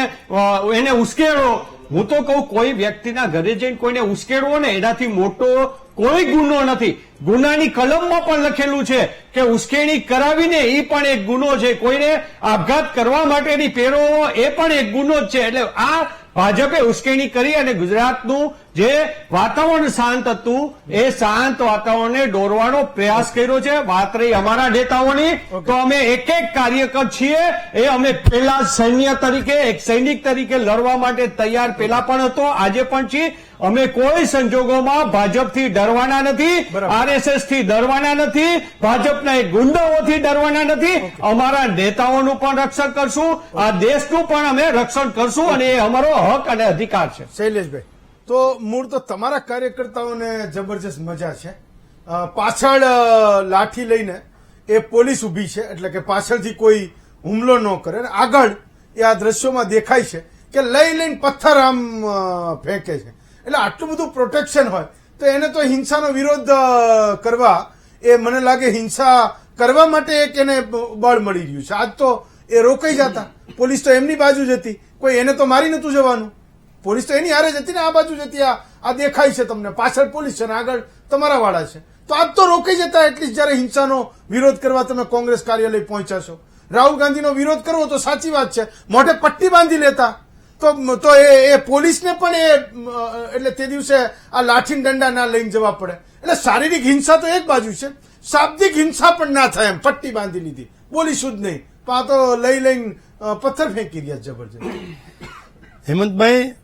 એને ઉશ્કેરો. હું તો કહું, કોઈ વ્યક્તિના ઘરે જઈને કોઈને ઉશ્કેરવો ને એનાથી મોટો કોઈ ગુનો નથી. ગુનાની કલમમાં પણ લખેલું છે કે ઉશ્કેરણી કરાવીને એ પણ એક ગુનો છે. કોઈને આપઘાત કરવા માટેની પ્રેરવો એ પણ એક ગુનો જ છે. એટલે આ ભાજપે ઉશ્કેરણી કરી અને ગુજરાતનું જે વાતાવરણ શાંત હતું એ શાંત વાતાવરણને દોરવાનો પ્રયાસ કર્યો છે. વાત રહી અમારા નેતાઓની, તો અમે એક એક કાર્યકર છીએ એ અમે પેલા સૈન્ય તરીકે, એક સૈનિક તરીકે લડવા માટે તૈયાર પેલા પણ હતો, આજે પણ છીએ. અમે કોઈ સંજોગોમાં ભાજપથી ડરવાના નથી, આરએસએસ થી ડરવાના નથી, ભાજપના ગુંડાઓથી ડરવાના નથી. અમારા નેતાઓનું પણ રક્ષણ કરશું, આ દેશનું પણ અમે રક્ષણ કરશું અને એ અમારો હક અને અધિકાર છે. શૈલેષભાઈ, તો મૂળ તો તમારા કાર્યકર્તાઓને જબરજસ્ત મજા છે. પાછળ લાઠી લઈને એ પોલીસ ઉભી છે, એટલે કે પાછળથી કોઈ હુમલો ન કરે. અને આગળ એ આ દ્રશ્યોમાં દેખાય છે કે લઈને પથ્થર આમ ફેંકે છે. એટલે આટલું બધું પ્રોટેક્શન હોય તો એને તો હિંસાનો વિરોધ કરવા, એ મને લાગે હિંસા કરવા માટે એક એને બળ મળી રહ્યું છે. આજ તો એ રોકાઈ જતા. પોલીસ તો એમની બાજુ જ હતી, કોઈ એને તો મારી નતું જવાનું. પોલીસ તો એની હારે જ હતી ને, આ બાજુ જ હતી. આ દેખાય છે તમને, પાછળ પોલીસ છે ને આગળ તમારા વાળા છે. તો આજ તો રોકાઈ જતા. એટલીસ્ટ જયારે હિંસાનો વિરોધ કરવા તમે કોંગ્રેસ કાર્યાલય પહોંચ્યા છો, રાહુલ ગાંધીનો વિરોધ કરવો તો સાચી વાત છે, મોઢે પટ્ટી બાંધી લેતા તો એ પોલીસને પણ એટલે તે દિવસે આ લાઠી દંડા ના લઈને જવા પડે. એટલે શારીરિક હિંસા તો એક બાજુ છે, શાબ્દિક હિંસા પણ ના થાય. એમ પટ્ટી બાંધી લીધી, બોલીશું જ નહીં, પણ આ તો લઈને પથ્થર ફેંકી રહ્યા જબરજસ્ત. હેમંતભાઈ,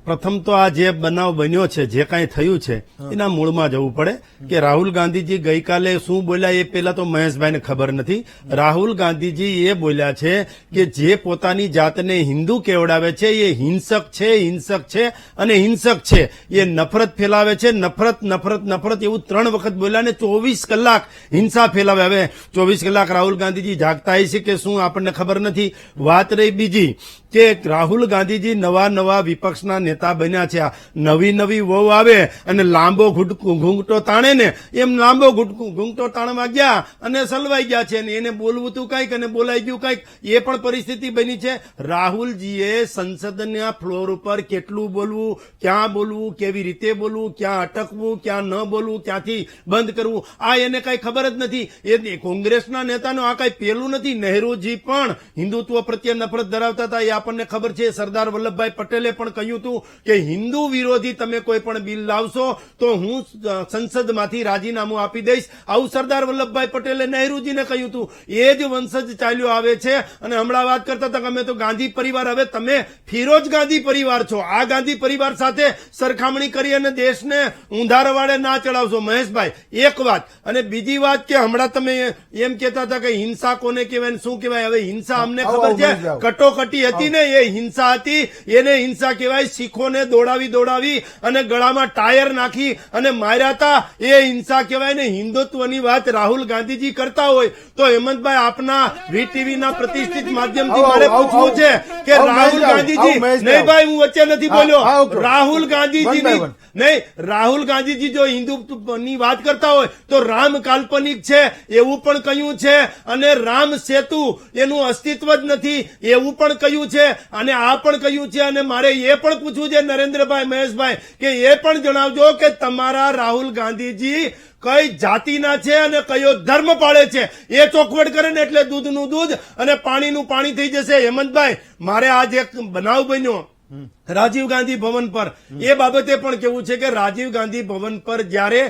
પ્રથમ તો આ જે બનાવ બન્યો છે, જે કાંઈ થયું છે એના મૂળમાં જવું પડે કે રાહુલ ગાંધીજી ગઈકાલે શું બોલ્યા એ પેલા તો મહેશભાઈને ખબર નથી. રાહુલ ગાંધીજી એ બોલ્યા છે કે જે પોતાની જાતને હિન્દુ કેવડાવે છે એ હિંસક છે અને હિંસક છે. એ નફરત ફેલાવે છે, નફરત નફરત નફરત એવું 3 વખત બોલ્યા ને 24 કલાક હિંસા ફેલાવે. હવે 24 કલાક રાહુલ ગાંધીજી જાગતા છે કે શું આપણને ખબર નથી. વાત રહી બીજી કે રાહુલ ગાંધીજી નવા વિપક્ષના નેતા બન્યા છે. નવી વહુ આવે અને લાંબો ઘૂંઘટો તાણે ને એમ લાંબો ઘૂંઘટો તાણવા ગયા અને સલવાઈ ગયા છે. એને બોલવું તું કઈક અને બોલાઈ ગયું કઈક, એ પણ પરિસ્થિતિ બની છે. રાહુલજીએ સંસદના ફ્લોર ઉપર કેટલું બોલવું, ક્યાં બોલવું, કેવી રીતે બોલવું, ક્યાં અટકવું, ક્યાં ન બોલવું, ક્યાંથી બંધ કરવું, આ એને કઈ ખબર જ નથી. એ કોંગ્રેસના નેતાનો આ કઈ પેલું નથી. નહેરુજી પણ હિન્દુત્વ પ્રત્યે નફરત ધરાવતા હતા, એ આપણને ખબર છે. સરદાર વલ્લભભાઈ પટેલે પણ કહ્યું હતું કે હિન્દુ વિરોધી તમે કોઈ પણ બિલ લાવશો તો હું સંસદમાંથી રાજીનામું આપી દઈશ. આવું સરદાર વલ્લભભાઈ પટેલે નહેરુજીને કહ્યું હતું. એ જ વંશજ ચાલ્યો આવે છે. અને હમણાં વાત કરતા હતા કે અમે તો ગાંધી પરિવાર, હવે તમે ફિરોજ ગાંધી પરિવાર છો. આ ગાંધી પરિવાર સાથે સરખામણી કરી અને દેશને ઊંધા રવાડે ના ચડાવશો. મહેશભાઈ, એક વાત. અને બીજી વાત કે હમણાં તમે એમ કહેતા હતા કે હિંસા કોને કહેવાય, શું કહેવાય. હવે હિંસા અમને ખબર છે, કટોકટી હતી ને એ હિંસા હતી. એને હિંસા કહેવાય. શીખોને દોડાવી અને ગળામાં ટાયર નાખી અને માર્યા હતા, એ હિંસા કહેવાય ને. હિન્દુત્વની વાત રાહુલ ગાંધીજી કરતા હોય તો હેમંતભાઈ આપના વીટીવીના પ્રતિષ્ઠિત માધ્યમથી મારે પૂછવું છે કે રાહુલ ગાંધીજી, નહીં ભાઈ હું વચ્ચે નથી બોલ્યો, રાહુલ ગાંધીજીની નહીં, રાહુલ ગાંધીજી જો હિન્દુત્વની વાત કરતા હોય તો રામ કાલ્પનિક છે એવું પણ કહ્યું છે, અને રામ સેતુ એનું અસ્તિત્વ જ નથી એવું પણ કહ્યું છે, અને આ પણ કહ્યું છે. અને મારે એ પણ પૂછવું છે નરેન્દ્રભાઈ, મહેશભાઈ, કે એ પણ જણાવજો કે તમારા રાહુલ ગાંધીજી કઈ જાતિના છે અને કયો ધર્મ પાળે છે. એ ચોખવટ કરે ને એટલે દૂધનું દૂધ અને પાણીનું પાણી થઈ જશે. હેમંતભાઈ, મારે આજ એક બનાવ બન્યો રાજીવ ગાંધી ભવન પર, એ બાબતે પણ કેવું છે કે રાજીવ ગાંધી ભવન પર જ્યારે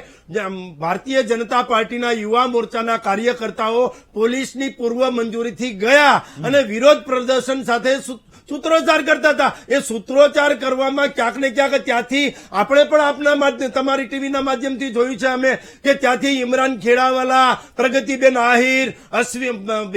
ભારતીય જનતા પાર્ટીના યુવા મોરચાના કાર્યકર્તાઓ પોલીસની પૂર્વ મંજૂરીથી ગયા અને વિરોધ પ્રદર્શન સાથે સૂત્રોચ્ચાર કરતા હતા. એ સૂત્રોચ્ચાર કરવામાં ક્યાંક ને ક્યાંક ત્યાંથી આપણે પણ આપના માધ્યમ, તમારી ટીવીના માધ્યમથી જોયું છે અમે કે ત્યાંથી ઇમરાન ખેડાવાલા, પ્રગતિબેન આહિર,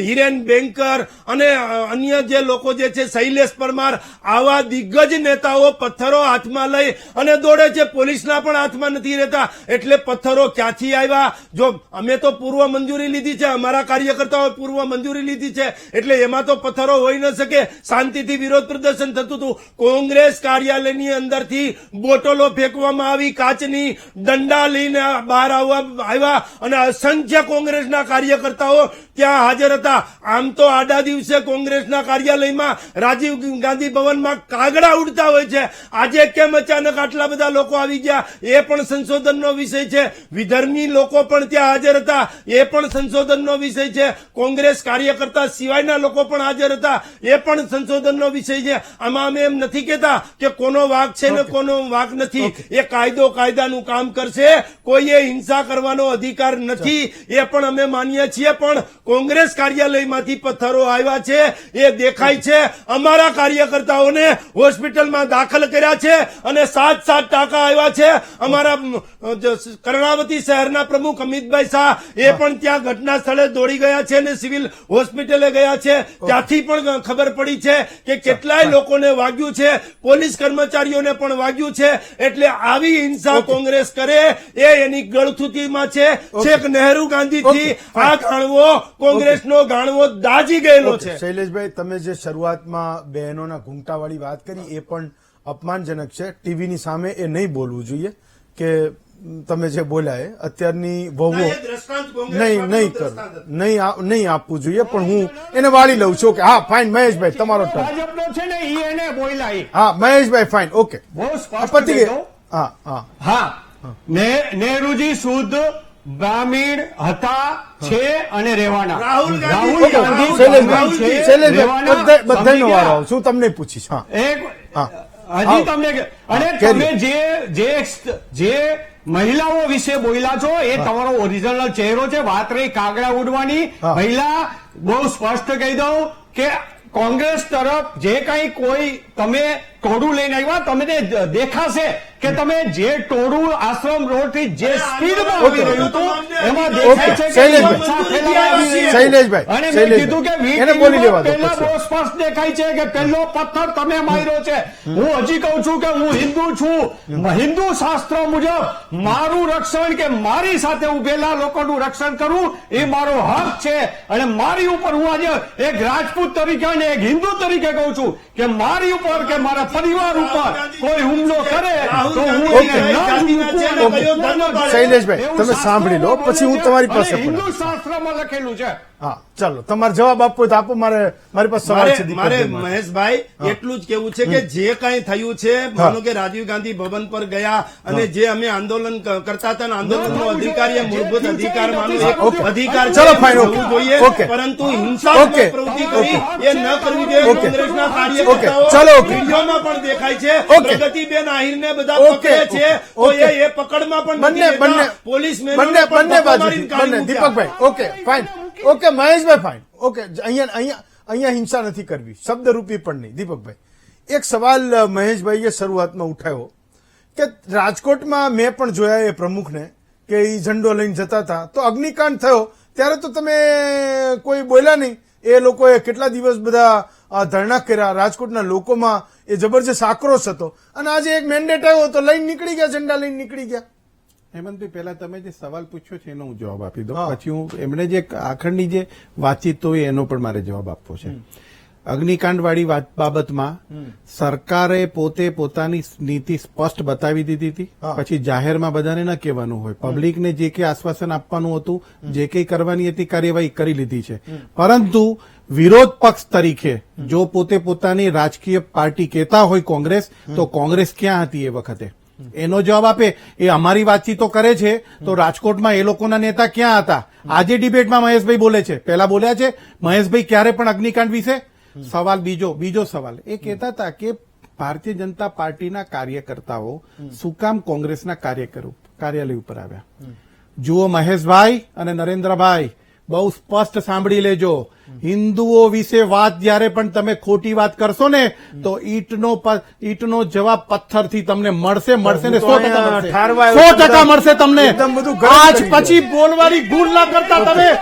હિરેન બેંકર અને અન્ય જે લોકો જે છે, શૈલેષ પરમાર, આવા દિગ્ગજ નેતાઓ પથ્થરો હાથમાં લઈ અને દોડે છે. પોલીસના પણ હાથમાં નથી રહેતા. એટલે પથ્થરો ક્યાંથી આવ્યા? જો અમે તો પૂર્વ મંજૂરી લીધી છે, અમારા કાર્યકર્તાઓ પૂર્વ મંજૂરી લીધી છે, એટલે એમાં તો પથ્થરો હોઈ ન શકે. શાંતિથી વિરોધ પ્રદર્શન થતું હતું. કોંગ્રેસ કાર્યાલયની અંદરથી બોટલો ફેંકવામાં આવી, કાચની દંડા લઈને બહાર આવ્યા અને અસંખ્ય કોંગ્રેસના કાર્યકર્તાઓ ત્યાં હાજર હતા. આમ તો આડા દિવસે કોંગ્રેસના કાર્યાલયમાં, રાજીવ ગાંધી ભવનમાં કાગડા ઉડતા હોય છે. આજે કેમ અચાનક આટલા બધા લોકો આવી ગયા? એ પણ સંશોધનનો વિષય છે. વિધર્મી લોકો પણ ત્યાં હાજર હતા, એ પણ સંશોધનનો વિષય છે. કોંગ્રેસ કાર્યકર્તા સિવાયના લોકો પણ હાજર હતા, એ પણ સંશોધનનો વિષય છે. આમાં અમે એમ નથી કહેતા કે કોનો વાંક છે ને કોનો વાંક નથી. એ કાયદાનું કામ કરશે. કોઈએ હિંસા કરવાનો અધિકાર નથી, એ પણ અમે માનીએ છીએ. પણ કોંગ્રેસ કાર્યાલયમાંથી પથ્થરો આવ્યા છે, એ દેખાય છે. અમારા કાર્યકર્તાઓને હોસ્પિટલમાં દાખલ કર્યા છે અને 7 ટાંકા આવ્યા છે. અમારા કર્ણાવતી શહેરના પ્રમુખ અમિતભાઈ શાહ એ પણ ત્યાં ઘટના સ્થળે દોડી ગયા છે અને સિવિલ હોસ્પિટલે ગયા છે. ત્યાંથી પણ ખબર પડી છે કે કેટલાય લોકોને વાગ્યું છે, પોલીસ કર્મચારીઓને પણ વાગ્યું છે. એટલે આવી હિંસા કોંગ્રેસ કરે એ એની ગળથુતીમાં છે. છેક નહેરુ ગાંધીથી આ ગાણવો, કોંગ્રેસનો ગાણવો દાજી ગયેલો છે. શૈલેષભાઈ, તમે જે શરૂઆતમાં બહેનોના ઘૂંઘટાવાળી વાત કરી એ પણ અપમાનજનક છે. ટીવીની સામે એ નહીં બોલવું જોઈએ કે તમે જે બોલ્યા એ અત્યારની વહુઓ નહીં આપવું જોઈએ. પણ હું એને વાળી લઉં છું કે હા ફાઇન મહેશભાઈ તમારો ટર્ન. ભાજપનો છે ને ઈ એને બોલ્યા ઈ. હા મહેશભાઈ ફાઇન, ઓકે. બહુ સ્પષ્ટ પતી ગઈ. કીધું. હા હા, નહેરુજી શુદ્ધ બ્રાહ્મીણ હતા, છે અને રહેવાના. રાહુલ ગાંધી શૈલેષભાઈ બધાનો વારો આવું છું, તમને પૂછીશ. હા હજી તમને અને તમે જે મહિલાઓ વિશે બોલ્યા છો એ તમારો ઓરિજિનલ ચહેરો છે. વાત રહી કાગડા ઉડવાની, મહિલા બહુ સ્પષ્ટ કહી દઉં કે કોંગ્રેસ તરફ જે કઈ કોઈ તમે ટોળું લઈને આવ્યા, તમને દેખાશે કે તમે જે ટોળું આશ્રમ રોડ થી જે સ્પીડમાં આવી રહ્યું હતું એમાં દેખાય છે કે શૈલેષભાઈ, અને મેં કીધું કે એને બોલી લેવા દો. પહેલા બહુ સ્પષ્ટ દેખાય છે કે પહેલો પથ્થર તમે માર્યો છે. હું હજી કહું છું કે હું હિન્દુ છું. હિન્દુ શાસ્ત્ર મુજબ મારું રક્ષણ કે મારી સાથે ઉભેલા લોકોનું રક્ષણ કરવું એ મારો હક છે. અને મારી ઉપર હું આજે એક રાજપૂત તરીકે અને એક હિન્દુ તરીકે કહું છું કે મારી ઉપર કે મારા પરિવાર ઉપર કોઈ હુમલો કરે તો હું શૈલેષભાઈ તમે સાંભળી લો, પછી હું તમારી પાસે હિન્દુ શાસ્ત્રમાં લખેલું છે. હા ચાલો, તમારે જવાબ આપવો તો આપો. મારી પાસે સવાલ છે. મારે મહેશભાઈ એટલું જ કેવું છે કે જે કઈ થયું છે, માનો કે રાજીવ ગાંધી ભવન પર ગયા અને જે અમે આંદોલન કરતા હતા, આંદોલનનો અધિકાર એ મૂળભૂત અધિકાર માનો એક અધિકાર છે, ચલો ફાઇન, હોવું જોઈએ. ઓકે. પરંતુ હિંસાત્મક પ્રવૃત્તિ કરી એ ન કરવી જોઈએ. કોંગ્રેસના કાર્યકર્તાઓ ચલો, વિડીયોમાં પણ દેખાય છે. પ્રગતિબેન આહિરને બધા પકડે છે તો એ પકડમાં પણ નથી લેતા. પોલીસ બંને બાજુ દીપકભાઈ, ઓકે ફાઇન, ઓકે મહેશભાઈ ફાઇન, ઓકે. અહીંયા હિંસા નથી કરવી, શબ્દરૂપી પણ નહીં. દીપકભાઈ, એક સવાલ મહેશભાઈએ શરૂઆતમાં ઉઠાવ્યો કે રાજકોટમાં મેં પણ જોયા એ પ્રમુખને કે એ ઝંડો લઈને જતા હતા, તો અગ્નિકાંડ થયો ત્યારે તો તમે કોઈ બોલ્યા નહીં. એ લોકોએ કેટલા દિવસ બધા ધરણા કર્યા. રાજકોટના લોકોમાં એ જબરજસ્ત આક્રોશ હતો અને આજે એક મેન્ડેટ આવ્યો તો લઈને નીકળી ગયા, ઝંડા લઈને નીકળી ગયા. હેમંતભાઈ, પહેલા તમે જે સવાલ પૂછ્યો છે એનો હું જવાબ આપી દઉં, પછી હું એમણે જે આખરની જે વાતચીત તો એનો પણ મારે જવાબ આપવો છે. અગ્નિકાંડ વાળી બાબતમાં સરકારે પોતે પોતાની નીતિ સ્પષ્ટ બતાવી દીધી હતી. પછી જાહેરમાં બધાને ન કહેવાનું હોય, પબ્લિકને જે કંઈ આશ્વાસન આપવાનું હતું, જે કંઈ કરવાની હતી કાર્યવાહી કરી લીધી છે. પરંતુ વિરોધ પક્ષ તરીકે જો પોતે પોતાની રાજકીય પાર્ટી કહેતા હોય કોંગ્રેસ, તો કોંગ્રેસ ક્યાં હતી એ વખતે? એનો જવાબ આપે. એ અમારી વાતચીતો કરે છે તો રાજકોટમાં એ લોકોના નેતા ક્યાં હતા? આજે ડિબેટમાં મહેશભાઈ બોલે છે, પહેલા બોલ્યા છે મહેશભાઈ ક્યારે પણ અગ્નિકાંડ વિશે? સવાલ બીજો સવાલ એ કહેતા હતા કે ભારતીય જનતા પાર્ટીના કાર્યકર્તાઓ શું કામ કોંગ્રેસના કાર્યાલય ઉપર આવ્યા? જુઓ મહેશભાઈ અને નરેન્દ્રભાઈ, બહુ સ્પષ્ટ સાંભળી લેજો. હિન્દુઓ વિશે વાત જ્યારે પણ તમે ખોટી વાત કરશો ને તો ઈંટનો જવાબ પથ્થરથી તમને મળશે ને 100% ઠારવાયો 100% મળશે તમને. એકદમ બધું ગરમ આજ થઈ ગયું. પછી બોલવાની ભૂલ ના કરતા તમે.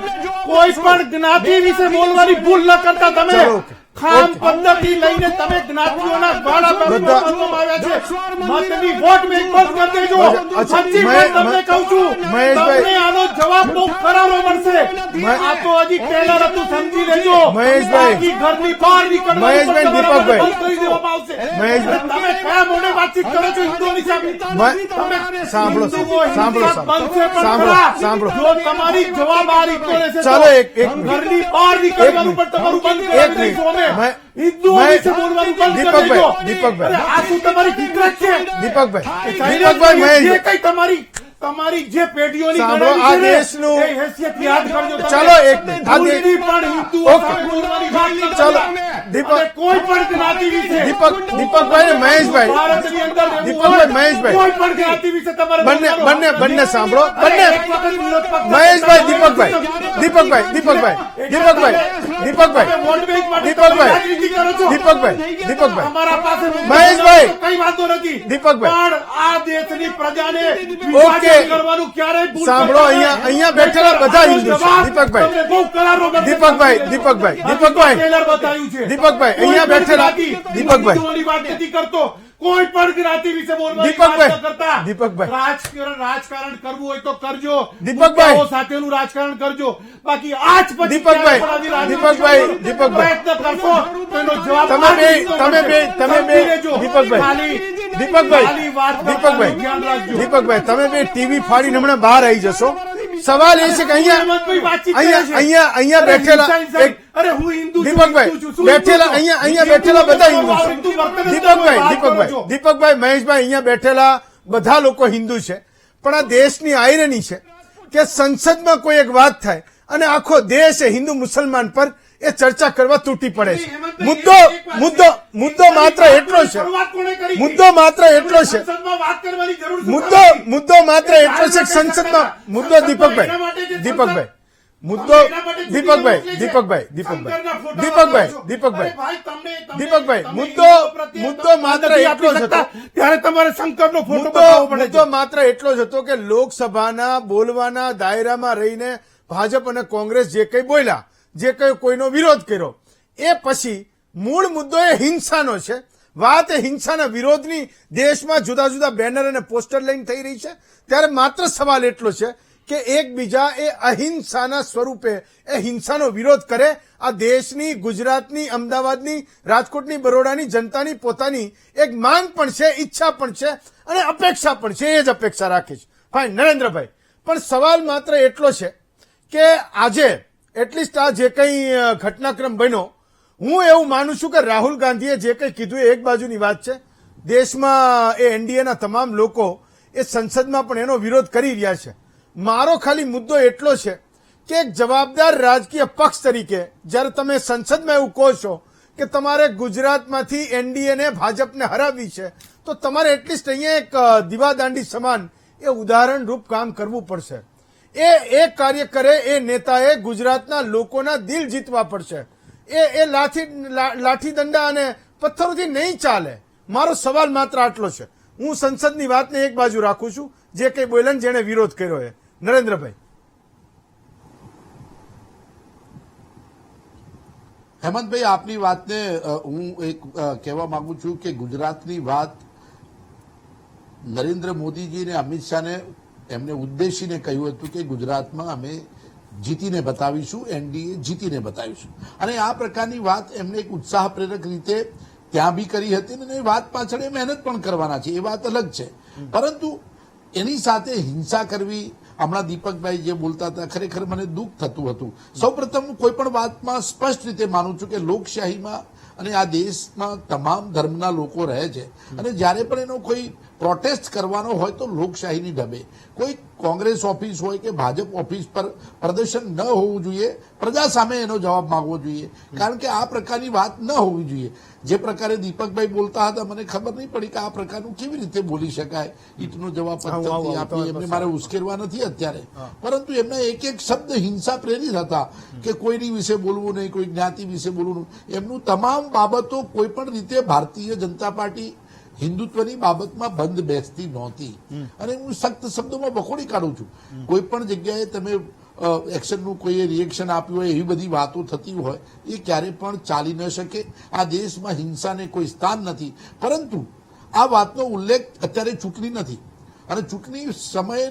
કોઈ પણ જ્ઞાતિ વિશે બોલવાની ભૂલ ના કરતા તમે. ચલો. ખામ પદ્ધતિ લઈને તમે જ્ઞાતિઓના વાળા બધા- કરવામાં આવ્યા છે. મતની વોટ બેંક બંધ કરી દેજો. અચ્છા, સાચી મહે- વાત તમને કહું છું. મહેશભાઈ- તમને આનો જવાબ બહુ કરારો મળશે. આ તો હજી ટેલર હતું, સમજી લેજો. મહેશભાઈ- બાકી ઘરની બહાર નીકળવાનું મહેશભાઈ, પણ તમારા દીપકભાઈ. બંધ કરી દેવામાં આવશે. મહેશભાઈ- તમે કયા મોઢે વાતચીત કરો છો હિન્દુઓની સામે? સાંભળો, સાંભળો, હિન્દુઓ બનશે પણ સાંભળો, ખરા. સાંભળો. જો તમારી જવાબ આ રીતનો રહેશે તો ચાલો, એક મિનિટ. ઘરની બહાર નીકળવાનું એક પણ તમારું બંધ એક કરી મિનિટ. દઈશું અમે. મહે- હિન્દુઓ વિશે બોલવાનું બંધ કરી દીપકભાઈ, દેજો. દીપકભાઈ. અરે આ શું તમારી ફિતરત છે? દીપકભાઈ જે મહેશ કઈ તમારી જે પેઢીઓની સાંભળો, ગણાવી આ છે ને, દેશનું- એ હેસિયત યાદ કરજો તમે. ચાલો, એક મિનિટ. આ કોઈ દી પણ હિન્દુઓ ઓકે. સામે બોલવાની વાત ન ચાલો, કરતા. દીપક- અને કોઈ પણ જ્ઞાતિ વિશે દીપકભાઈ ને મહેશભાઈ ભારતની અંદર રહેવું દીપકભાઈ, હોય, મહેશભાઈ. કોઈ પણ જ્ઞાતિ વિશે તમારે બંને બોલવાનું હક બંને નથી. સાંભળો, અરે બંને એક વખત વિરોધ પક્ષ મહેશભાઈ, તમે દીપકભાઈ વોટ બેંક માટે દીપકભાઈ. રાજનીતિ કરો છો. દીપકભાઈ અમારા પાસે મહેશભાઈ. કઈ વાંધો નથી. દીપકભાઈ. પણ આ દેશની પ્રજાને ઓકે. વિભાજન કરવાનું ક્યારેય ભૂલ સાંભળો, કરતા નહીં. અહીંયા બેઠેલા બધા આનો હિન્દુ છે. જવાબ દીપકભાઈ. તમને બહુ કરારો મળશે. દીપકભાઈ, દીપકભાઈ, દીપકભાઈ. ટેલર બતાવ્યું છે. દીપકભાઈ, કોઈ અહીંયા પણ બેઠેલા- જ્ઞાતિ દીપકભાઈ. હિન્દુઓની વાત નથી કરતો. કોઈ પણ જ્ઞાતિ વિશે બોલવાની દીપકભાઈ. વાત ન કરતા. દીપકભાઈ. રાજકારણ કરવું હોય તો કરજો. દીપકભાઈ. મુદ્દાઓ સાથેનું રાજકારણ કરજો. બાકી આજ પછી દીપકભાઈ. ક્યારે પણ આવી દીપકભાઈ. રાજનીતિ દીપકભાઈ. પ્રયત્ન કરશો તો એનો જવાબ તમે આ બે રીતનો તમે બે મળશે. તમે બે સમજી લેજો. દીપકભાઈ ખાલી દીપકભાઈ વાત દીપકભાઈ ધ્યાન રાખજો. દીપકભાઈ તમે બે ટીવી ફાડીને હમણાં બહાર આવી જશો. સવાલ એ છે કે અહીંયા હેમંતભાઈ વાતચીત કરે છે. અહીંયા અરે બેઠેલા હિંસા, એક અરે હું હિન્દુ છું, દીપકભાઈ હિન્દુ છું. શું બેઠેલા હિન્દુ છું? અહીંયા બેઠેલા બધા હિન્દુ છે. હિન્દુ વર્તન જ દીપકભાઈ વાત કરો છો. દીપકભાઈ મહેશભાઈ અહીંયા બેઠેલા બધા લોકો હિન્દુ છે, પણ આ દેશની આયરની છે કે સંસદમાં કોઈ એક વાત થાય અને આખો દેશ એ હિન્દુ મુસલમાન પર એ ચર્ચા કરવા તૂટી પડે છે. મુદ્દો માત્ર એટલો છે. શરૂઆત કોણે કરી? મુદ્દો માત્ર એટલો છે. સંસદમાં વાત કરવાની જરૂર શું મુદ્દો હતી? મુદ્દો માત્ર એટલો છે કે સંસદમાં મુદ્દો દીપકભાઈ દીપકભાઈ મુદ્દો દીપકભાઈ દીપકભાઈ દીપકભાઈ દીપકભાઈ દીપકભાઈ દીપકભાઈ મુદ્દો માત્ર એટલો જ હતો. ત્યારે તમારે શંકરનો ફોટો બતાવવો પડે મુદ્દો માત્ર એટલો જ હતો કે લોકસભાના બોલવાના દાયરામાં રહીને ભાજપ અને કોંગ્રેસ જે કંઈ બોલ્યા, જે કંઈ કોઈનો વિરોધ કર્યો, એ પછી મૂળ મુદ્દો એ હિંસાનો છે. વાત એ હિંસાના વિરોધની દેશમાં જુદા જુદા બેનર અને પોસ્ટર લઈને થઈ રહી છે. ત્યારે માત્ર સવાલ એટલો છે કે એકબીજા એ અહિંસાના સ્વરૂપે એ હિંસાનો વિરોધ કરે. આ દેશની, ગુજરાતની, અમદાવાદની, રાજકોટની, બરોડાની જનતાની પોતાની એક માંગ પણ છે, ઈચ્છા પણ છે અને અપેક્ષા પણ છે. એ જ અપેક્ષા રાખે છે. ફાઇન નરેન્દ્રભાઈ, પણ સવાલ માત્ર એટલો છે કે આજે એટલીસ્ટ આ જે કંઈ ઘટનાક્રમ બન્યો, હું એવું માનું છું કે રાહુલ ગાંધીએ જે કંઈ કીધું એ એક બાજુની વાત છે. દેશમાં એ એનડીએના તમામ લોકો એ સંસદમાં પણ એનો વિરોધ કરી રહ્યા છે. મારો ખાલી મુદ્દો એટલો છે કે એક જવાબદાર રાજકીય પક્ષ તરીકે જ્યારે તમે સંસદમાં એવું કહો છો કે તમારે ગુજરાતમાંથી એનડીએને ભાજપને હરાવવી છે, તો તમારે એટલીસ્ટ અહીંયા એક દીવાદાંડી સમાન એ ઉદાહરણરૂપ કામ કરવું પડશે. એ કાર્ય કરે એ નેતાએ ગુજરાતના લોકોના દિલ જીતવા પડશે. એ લાઠી દંડા અને પથ્થરોથી નહીં ચાલે. મારો સવાલ માત્ર આટલો છે. હું સંસદની વાતને એક બાજુ રાખું છું, જે કંઈ બોલ્યા જેને વિરોધ કર્યો એ. નરેન્દ્રભાઈ. હેમંતભાઈ, આપની વાતને હું એક કહેવા માંગુ છું કે ગુજરાતની વાત નરેન્દ્ર મોદીજી અને અમિત શાહને એમને ઉદ્દેશીને કહ્યું હતું કે ગુજરાતમાં અમે જીતીને બતાવીશું, એનડીએ જીતીને બતાવીશું. અને આ પ્રકારની વાત એમને એક ઉત્સાહ પ્રેરક રીતે ત્યાં બી કરી હતી અને એ વાત પાછળ એ મહેનત પણ કરવાના છે, એ વાત અલગ છે. પરંતુ એની સાથે હિંસા કરવી, હમણાં દીપકભાઈ જે બોલતા હતા, ખરેખર મને દુઃખ થતું હતું. સૌપ્રથમ હું કોઈ પણ વાતમાં સ્પષ્ટ રીતે માનું છું કે લોકશાહીમાં અને આ દેશમાં તમામ ધર્મના લોકો રહે છે અને જ્યારે પણ એનો કોઈ પ્રોટેસ્ટ કરવાનો હોય તો લોકશાહીની ઢબે કોઈ કોંગ્રેસ ઓફિસ હોય કે ભાજપ ઓફિસ પર પ્રદર્શન ન હોવું જોઈએ, પ્રજા સામે એનો જવાબ માંગવો જોઈએ, કારણ કે આ પ્રકારની વાત ન હોવી જોઈએ. જે પ્રકારે દીપકભાઈ બોલતા હતા મને ખબર નહીં પડી કે આ પ્રકારનું કેવી રીતે બોલી શકાય. ઈટનો જવાબ પથ્થરથી આપી એમને મારે ઉશ્કેરવા નથી અત્યારે, પરંતુ એમના એક એક શબ્દ હિંસા પ્રેરિત હતા કે કોઈની વિશે બોલવું નહીં, કોઈ જ્ઞાતિ વિશે બોલવું નહીં. એમનું તમામ બાબતો કોઈ પણ રીતે ભારતીય જનતા પાર્ટી હિન્દુત્વની બાબતમાં બંધ બેસતી નહોતી, અને હું સખ્ત શબ્દોમાં વખોડી કાઢું છું. કોઈ પણ જગ્યાએ તમે એક્શનનું કોઈએ રિએક્શન આપ્યું હોય, એવી બધી વાતો થતી હોય, એ ક્યારે પણ ચાલી ન શકે. આ દેશમાં હિંસાને કોઈ સ્થાન નથી, પરંતુ આ વાતનો ઉલ્લેખ અત્યારે ચૂંટણી નથી, અને ચૂંટણી સમયે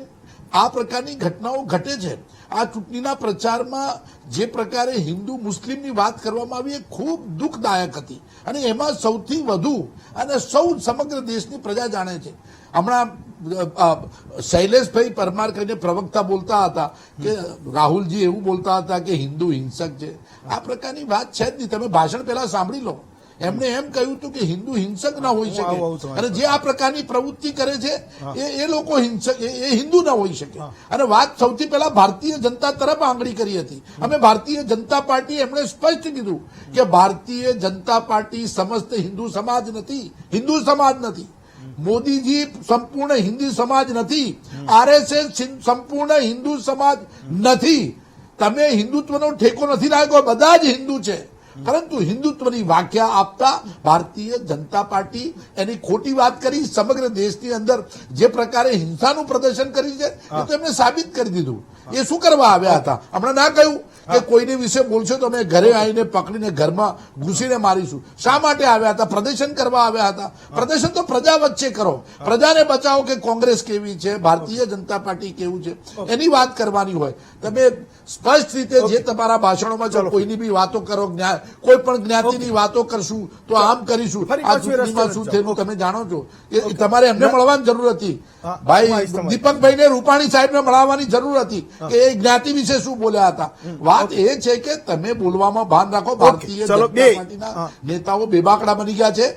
આ પ્રકારની ઘટનાઓ ઘટે છે. આ ચૂંટણીના પ્રચારમાં જે પ્રકારે હિન્દુ મુસ્લિમની વાત કરવામાં આવી એ ખૂબ દુઃખદાયક હતી, અને એમાં સૌથી વધુ અને સમગ્ર દેશની પ્રજા જાણે છે. હમણાં શૈલેષભાઈ પરમાર કરીને પ્રવક્તા બોલતા હતા કે રાહુલજી એવું બોલતા હતા કે હિન્દુ હિંસક છે. આ પ્રકારની વાત છે જ નહીં. તમે ભાષણ પહેલા સાંભળી લો. એમણે એમ કહ્યું હતું કે હિન્દુ હિંસક ના હોઈ શકે, અને જે આ પ્રકારની પ્રવૃત્તિ કરે છે એ લોકો હિંસક, એ હિન્દુ ના હોઈ શકે. અને વાત સૌથી પહેલા ભારતીય જનતા તરફ આંગળી કરી હતી. અમે ભારતીય જનતા પાર્ટી, એમણે સ્પષ્ટ કીધું કે ભારતીય જનતા પાર્ટી સમસ્ત હિન્દુ સમાજ નથી, હિન્દુ સમાજ નથી. મોદીજી સંપૂર્ણ હિન્દુ સમાજ નથી, આરએસએસ સંપૂર્ણ હિન્દુ સમાજ નથી. તમે હિન્દુત્વનો ઠેકો નથી લાગ્યો, બધા જ હિન્દુ છે, પરંતુ હિન્દુત્વની વ્યાખ્યા આપતા ભારતીય જનતા પાર્ટી એની ખોટી વાત કરી. સમગ્ર દેશની અંદર જે પ્રકારે હિંસાનું પ્રદર્શન કર્યું છે એ તો એમને સાબિત કરી દીધું. એ શું કરવા આવ્યા હતા? હમણાં ના કહ્યું કે કોઈને વિશે બોલશો તો અમે ઘરે આવીને પકડીને ઘરમાં ઘૂસીને મારીશું. શા માટે આવ્યા હતા? પ્રદર્શન કરવા આવ્યા હતા. પ્રદર્શન તો પ્રજા વચ્ચે કરો, પ્રજાને બચાવો કે કોંગ્રેસ કેવી છે, ભારતીય જનતા પાર્ટી કેવું છે, એની વાત કરવાની હોય. તમે સ્પષ્ટ રીતે જે તમારા ભાષણોમાં જો કોઈની બી વાતો કરો, કોઈ પણ જ્ઞાતિની વાતો કરશું તો આમ કરીશું, આ ચૂંટણીમાં શું થયું તમે જાણો છો. એ તમારે એમને મળવાની જરૂર હતી. ભાઈ દીપકભાઈને રૂપાણી સાહેબને મળવાની જરૂર હતી કે એ જ્ઞાતિ વિશે શું બોલ્યા હતા. વાત એ છે કે તમે બોલવામાં ભાન રાખો. ભારતીય જનતા પાર્ટીના નેતાઓ બેબાકડા બની ગયા છે.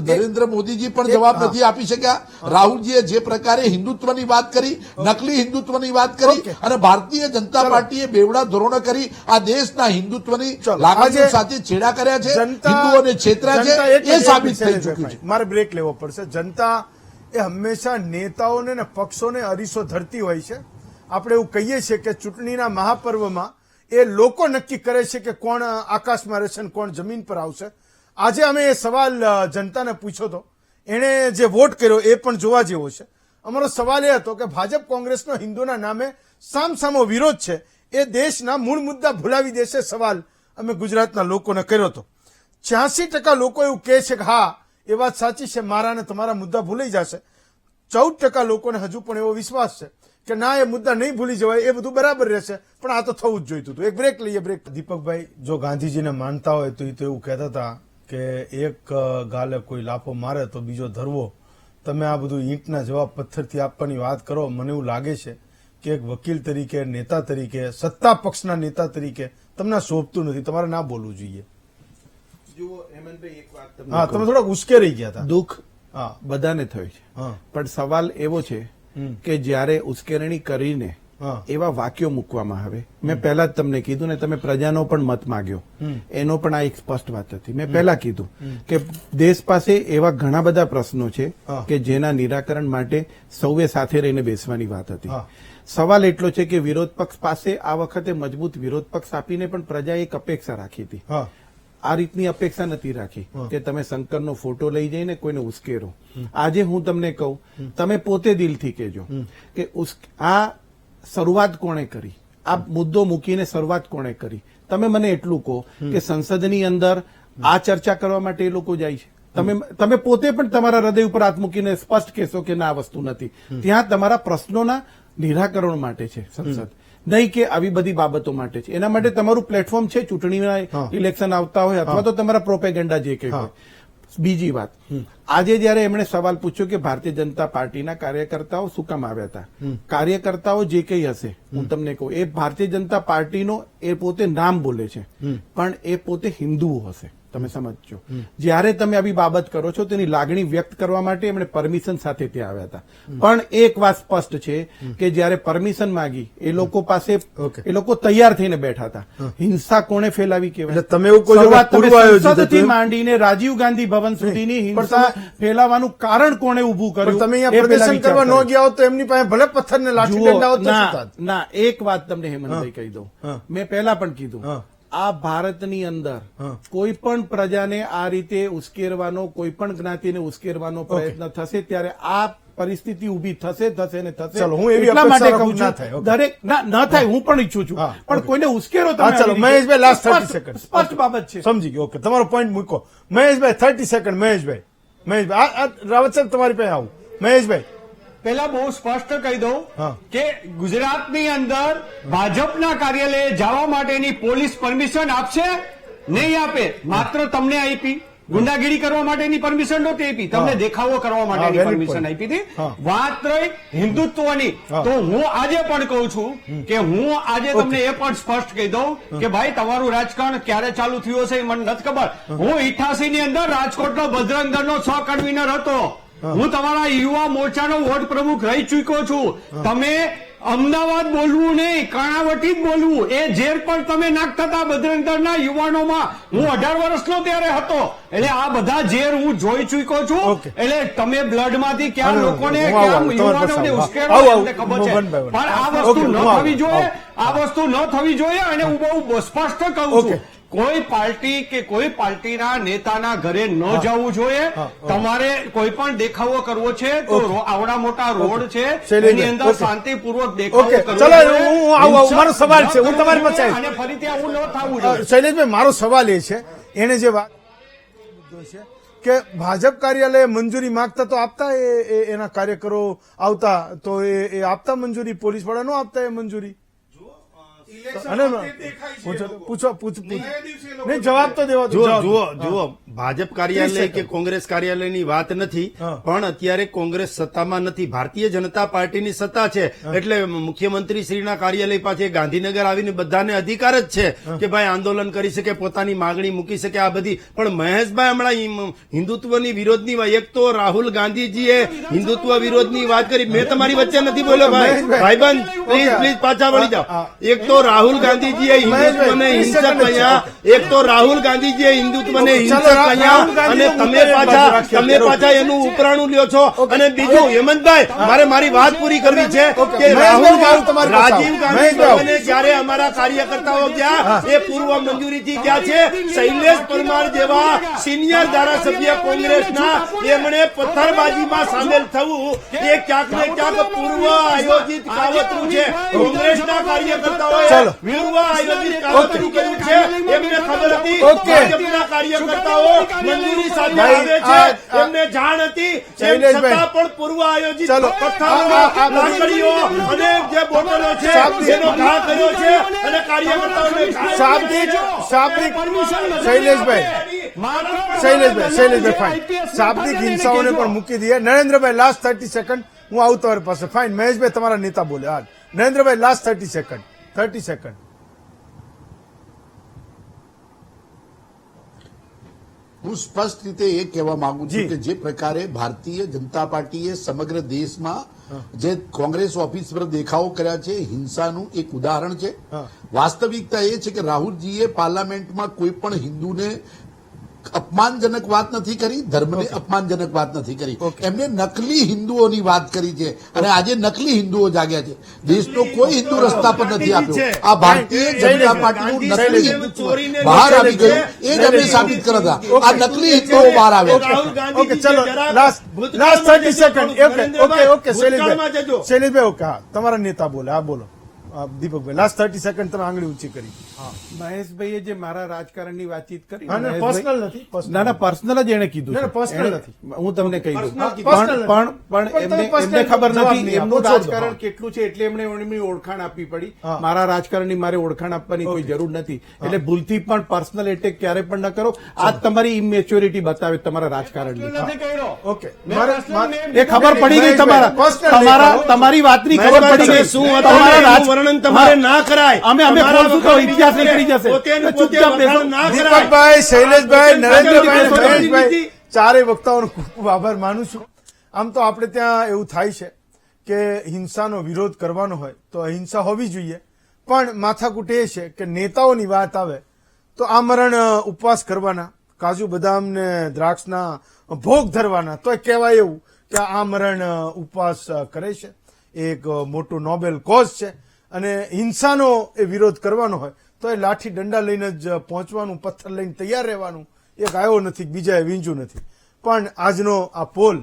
નરેન્દ્ર મોદીજી પણ જવાબ નથી આપી શક્યા. રાહુલજીએ જે પ્રકારે હિન્દુત્વની વાત કરી, નકલી હિન્દુત્વની વાત કરી, અને ભારતીય જનતા પાર્ટીએ બેવડા ધોરણો કરી આ દેશના હિન્દુત્વની લાગણીઓ સાથે છેડા કર્યા છે, હિન્દુઓને છેતર્યા છે, એ સાબિત થઈ ચૂક્યું છે. મારે બ્રેક લેવો પડશે. જનતા એ હંમેશા નેતાઓને ને પક્ષોને અરીસો ધરતી હોય છે. આપણે એવું કહીએ છીએ કે ચૂંટણીના મહાપર્વમાં એ લોકો નક્કી કરે છે કે કોણ આકાશમાં રહેશે ને કોણ જમીન પર આવશે. આજે અમે એ સવાલ જનતાને પૂછ્યો હતો, એણે જે વોટ કર્યો એ પણ જોવા જેવો છે. અમારો સવાલ એ હતો કે ભાજપ કોંગ્રેસનો હિન્દુના નામે સામસામો વિરોધ છે, એ દેશના મૂળ મુદ્દા ભૂલાવી દેશે. સવાલ અમે ગુજરાતના લોકોને કર્યો હતો. 86% લોકો એવું કહે છે કે હા એ વાત સાચી છે, મારા ને તમારા મુદ્દા ભૂલાઈ જશે. 14% લોકોને હજુ પણ એવો વિશ્વાસ છે કે ના, એ મુદ્દા નહીં ભૂલી જવાય, એ બધું બરાબર રહેશે, પણ આ તો થવું જ જોઈતું હતું. એક બ્રેક લઈએ. બ્રેક. દીપકભાઈ, જો ગાંધીજીને માનતા હોય તો એ તો એવું કહેતા હતા કે એક ગાલે કોઈ લાફો મારે તો બીજો ધરવો. તમે આ બધું ઈંટના જવાબ પથ્થરથી આપવાની વાત કરો. મને એવું લાગે છે કે એક વકીલ તરીકે, નેતા તરીકે, સત્તા પક્ષના નેતા તરીકે તમને શોભતું નથી. તમારે ના બોલવું જોઈએ. જુઓ હેમંતભાઈ, એક વાત હા, તમે થોડાક ઉશ્કેરાઈ ગયા હતા. દુઃખ બધાને થયું છે, પણ સવાલ એવો છે કે જ્યારે ઉશ્કેરણી કરીને એવા વાક્યો મૂકવામાં આવે. મેં પહેલા જ તમને કીધું ને, તમે પ્રજાનો પણ મત માંગ્યો, એનો પણ આ એક સ્પષ્ટ વાત હતી. મેં પહેલા કીધું કે દેશ પાસે એવા ઘણા બધા પ્રશ્નો છે કે જેના નિરાકરણ માટે સૌએ સાથે રહીને બેસવાની વાત હતી. સવાલ એટલો છે કે વિરોધ પક્ષ પાસે આ વખતે મજબૂત વિરોધ પક્ષ આપીને પણ પ્રજાએ એક અપેક્ષા રાખી હતી. આ રીતની અપેક્ષા નથી રાખી કે તમે શંકરનો ફોટો લઈ જઈને કોઈને ઉશ્કેરો. આજે હું તમને કહું, તમે પોતે દિલથી કહેજો કે આ શરૂઆત કોણે કરી, આ મુદ્દો મૂકીને શરૂઆત કોણે કરી. તમે મને એટલું કહો કે સંસદની અંદર આ ચર્ચા કરવા માટે એ લોકો જાય છે. તમે પોતે પણ તમારા હૃદય ઉપર હાથ મૂકીને સ્પષ્ટ કહેશો કે ના, આ વસ્તુ નથી. ત્યાં તમારા પ્રશ્નોના નિરાકરણ માટે છે સંસદ, નહીં કે આવી બધી બાબતો માટે છે. એના માટે તમારું પ્લેટફોર્મ છે. ચૂંટણીના ઇલેક્શન આવતા હોય અથવા તો તમારા પ્રોપેગેન્ડા જે કંઈ હોય. બીજી વાત, આજે જયારે એમણે સવાલ પૂછ્યો કે ભારતીય જનતા પાર્ટીના કાર્યકર્તાઓ શું કામ આવ્યા હતા, કાર્યકર્તાઓ જે કંઈ હશે, હું તમને કહું, એ ભારતીય જનતા પાર્ટીનો એ પોતે નામ બોલે છે, પણ એ પોતે હિન્દુઓ હશે. તમે સમજજો. જ્યારે તમે આવી બાબત કરો છો તેની લાગણી વ્યક્ત કરવા માટે એમણે પરમિશન સાથે ત્યાં આવ્યા હતા. પણ એક વાત સ્પષ્ટ છે કે જ્યારે પરમિશન માંગી એ લોકો પાસે એ લોકો તૈયાર થઈને બેઠા હતા. હિંસા કોણે ફેલાવી કહેવાય? એટલે તમે એવું કહો છો કે શરૂઆત તમે પૂર્વ આયોજિત હતું સંસદથી એમ? માંડીને રાજીવ ગાંધી ભવન સુધીની હિંસા ફેલાવાનું કારણ કોણે ઉભું પણ કર્યું? તમે એ અહીંયા પહેલા પ્રદર્શન કરવા વિચાર ન ગયા હોત તો એમની પાસે ભલે પથ્થર ને લાઠી જુઓ, દંડા હોત તો શું થાત? ના એક વાત તમને હેમંતભાઈ કહી દઉં. મેં પહેલા પણ કીધું આ ભારતની અંદર કોઈ પણ પ્રજાને આ રીતે ઉશ્કેરવાનો, કોઈ પણ જ્ઞાતિને ઉશ્કેરવાનો પ્રયત્ન થશે ત્યારે આ પરિસ્થિતિ ઉભી થશે ને થશે. ચલો, હું એવી એટલા માટે અપેક્ષા કહું રાખું ના છું થાય. ઓકે. દરેક ન થાય હું પણ ઈચ્છું છું, પણ કોઈને ઉશ્કેરો તમે હા, ચલો, આવી રીતે. મહેશભાઈ, last 30 સ્પષ્ટ- seconds. સ્પષ્ટ બાબત છે. સમજી ગયો. ઓકે, તમારો પોઈન્ટ મૂકો. મહેશભાઈ 30 સેકન્ડ. મહેશભાઈ આ રાવત સાહેબ તમારી પાસે આવું. મહેશભાઈ, પહેલા બહુ સ્પષ્ટ કહી દઉં હા. કે ગુજરાતની અંદર ભાજપના કાર્યાલયે જવા માટેની પોલીસ પરમિશન આપશે? નહીં આપે. માત્ર તમને આપી. ગુંડાગીરી કરવા માટેની પરમિશન નહોતી આપી, તમને દેખાવો કરવા માટેની very પરમિશન point. આપી હતી. હા. વાત રહી હિન્દુત્વની, તો હું આજે પણ કહું છું કે હું આજે તમને એ પણ સ્પષ્ટ કહી દઉં કે ભાઈ તમારું રાજકારણ ક્યારે ચાલુ થયું હશે એ મને નથી ખબર. હું 88 ની અંદર રાજકોટનો બજરંગ દળનો સહ-કન્વીનર હતો. હું તમારા યુવા મોરચાનો વોર્ડ પ્રમુખ રહી ચૂક્યો છું. તમે અમદાવાદ બોલવું નહીં, કર્ણાવટી જ બોલવું. એ ઝેર પણ તમે નાખતા હતા બજરંગ દળના યુવાનોમાં. હું 18 વર્ષનો ત્યારે હતો. એટલે આ બધા ઝેર હું જોઈ ચૂક્યો છું. ઓકે. એટલે તમે બ્લડમાંથી ક્યાં હું લોકોને આવું, ક્યાં તમારી પાસે યુવાનોને આવું. ઉશ્કેરો આવું, એમને ખબર છે. one by one. પણ આ ઓકે, વસ્તુ ન હું આવું, થવી જોઈએ. આવું. આ વસ્તુ ન થવી જોઈએ. અને હું બહુ સ્પષ્ટ કહું ઓકે. છું, કોઈ પાર્ટી કે કોઈ પાર્ટીના નેતાના ઘરે ન જવું જોઈએ. તમારે કોઈ પણ દેખાવો કરવો છે તો આવડા મોટા રોડ છે શૈલેષભાઈ, એની અંદર ઓકે. શાંતિપૂર્વક દેખાવો ઓકે, કરવો ચલો, જોઈએ. હું આવું. મારો સવાલ છે, હું હિંસા તમારી ન પાસે કરવી જોઈએ અને ફરીથી આવું ન થવું જોઈએ. શૈલેષભાઈ, મારો સવાલ એ છે, એને જે વાત મુદ્દો છે કે ભાજપ કાર્યાલય મંજૂરી માંગતા તો આપતા એના કાર્યકરો આવતા તો એ આપતા મંજૂરી, પોલીસ વાળા ન આપતા એ મંજૂરી? અને પૂછો નહીં, જવાબ તો દેવા દો. જુઓ ભાજપ કાર્યાલય કે કોંગ્રેસ કાર્યાલયની વાત નથી, પણ અત્યારે કોંગ્રેસ સત્તામાં નથી, ભારતીય જનતા પાર્ટીની સત્તા છે. એટલે મુખ્યમંત્રી શ્રીના કાર્યાલય પાસે ગાંધીનગર આવીને બધાને અધિકાર જ છે કે ભાઈ આંદોલન કરી શકે, પોતાની માંગણી મૂકી શકે. આ બધી પણ મહેશભાઈ હમણાં હિન્દુત્વની વિરોધની વાત, એક તો રાહુલ ગાંધીજીએ હિન્દુત્વ વિરોધની વાત કરી. મેં તમારી વચ્ચે નથી બોલ્યો ભાઈ. ભાઈબંધ પ્લીઝ પાછા વળી જાઓ. એક તો રાહુલ ગાંધીજીએ હિન્દુત્વને હિંસક કહ્યા, એક તો રાહુલ ગાંધીજીએ હિન્દુત્વને હિંસક કહ્યા, અને તમે પાછા એનું ઉપરાણું લ્યો છો. અને બીજું હેમંતભાઈ, મારે મારી વાત પૂરી કરવી છે કે રાજીવ ગાંધી જયારે અમારા કાર્યકર્તાઓ ગયા એ પૂર્વ મંજૂરીથી ગયા છે. શૈલેષ પરમાર જેવા સિનિયર ધારાસભ્ય કોંગ્રેસના, એમણે પથ્થરબાજીમાં સામેલ થવું એ ક્યાંક ને ક્યાંક પૂર્વ આયોજિત કાવતરું છે. કોંગ્રેસના કાર્યકર્તાઓએ પૂર્વ આયોજિત કાવતરું કર્યું છે. એમને ખબર હતી ભાજપના કાર્યકર્તાઓ મંજૂરી સાથે આવે છે, એમને જાણ હતી, એમ છતાં પણ પૂર્વ આયોજિત પથ્થરો, લાકડીઓ અને જે બોટલો છે એનો ઘા કર્યો છે અને કાર્યકર્તાઓને શૈલેષભાઈ ફાઇન, શાબ્દિક હિંસાઓને પણ મૂકી દઈએ. Narendrabhai last 30 second. હું આવું તમારી પાસે. ફાઇન, મહેશભાઈ તમારા નેતા બોલે. હા, નરેન્દ્રભાઈ લાસ્ટ 30 સેકન્ડ. 30 સેકન્ડ. હું સ્પષ્ટ રીતે એ કહેવા માંગુ છું જી. કે જે પ્રકારે ભારતીય જનતા પાર્ટીએ સમગ્ર દેશમાં જે કોંગ્રેસ ઓફિસ પર દેખાવો કર્યા છે, હિંસાનું એક ઉદાહરણ છે. વાસ્તવિકતા એ છે કે રાહુલજીએ પાર્લામેન્ટમાં કોઈ પણ હિન્દુને અપમાનજનક વાત નથી કરી, ધર્મને અપમાનજનક વાત નથી કરી. એમને નકલી હિન્દુઓની વાત કરી છે અને આજે નકલી હિન્દુઓ જાગ્યા છે. દેશનો કોઈ હિન્દુ રસ્તા પર નથી આવ્યો. આ ભારતીય જનતા પાર્ટીનું નકલી હિન્દુત્વ બહાર આવી ગયું, એ જ એમને સાબિત કર્યા હતા. આ નકલી હિન્દુઓ બહાર આવ્યા. ઓકે, ચલો, લાસ્ટ 30 સેકન્ડ. ઓકે, શૈલેષભાઈ, ઓકે, હા, તમારા નેતા બોલે. હા, બોલો દીપકભાઈ. Last 30 second. તમે આંગળી ઊંચી કરી. મહેશભાઈએ જે મારા રાજકારણની વાતચીત કરી, હા, મહેશભાઈ- પર્સનલ નથી, personal. ના પર્સનલ જ એને કીધું ના, છે. personal એણે- નથી. હું તમને કહી દઉં personal પણ તમે એમને personal ખબર જવાબ નથી નહીં એમનું આપો, છોડ દો. રાજકારણ કેટલું છે એટલે એમણે એમની ઓળખાણ આપવી પડી. હા. મારા રાજકારણની મારે ઓળખાણ આપવાની કોઈ જરૂર નથી. એટલે ભૂલથી પણ પર્સનલ એટેક ક્યારે પણ ન કરો. આ તમારી ઇમેચ્યોરિટી બતાવે તમારા રાજકારણની. નથી કર્યો. ઓકે, મેં એ ખબર પડી ગઈ Personal તમારી વાતની ખબર પડી ગઈ. શું તમારા વર્ણન વર્ણન તમારે ના કરાય. અમે તમારા ખોલશું તો વખાણ ઇતિહાસ બીજા નીકળી જશે. પોતે ને પોતે ચૂપચાપ બેસો. વખાણ ના કરાય. દીપકભાઈ, શૈલેષભાઈ, નરેન્દ્રભાઈ, બેસો, મહેશભાઈ, ચારેય વક્તાઓનો ખૂબ ખૂબ આભાર માનું છું. આમ તો આપણે ત્યાં એવું થાય છે કે હિંસાનો વિરોધ કરવાનો હોય તો અહિંસા હોવી જોઈએ, પણ માથાકૂટ એ છે કે નેતાઓની વાત આવે તો આમરણ ઉપવાસ કરવાના, કાજુ બદામ ને દ્રાક્ષના ભોગ ધરવાના, તો કહેવાય એવું કે આમરણ ઉપવાસ કરે છે. એક મોટું નોબેલ કોઝ છે અને હિંસાનો એ વિરોધ કરવાનો હોય તો એ લાઠી દંડા લઈને જ પહોંચવાનું, પથ્થર લઈને તૈયાર રહેવાનું. એક આવ્યો નથી, બીજાએ વીંજ્યું નથી. પણ આજનો આ પોલ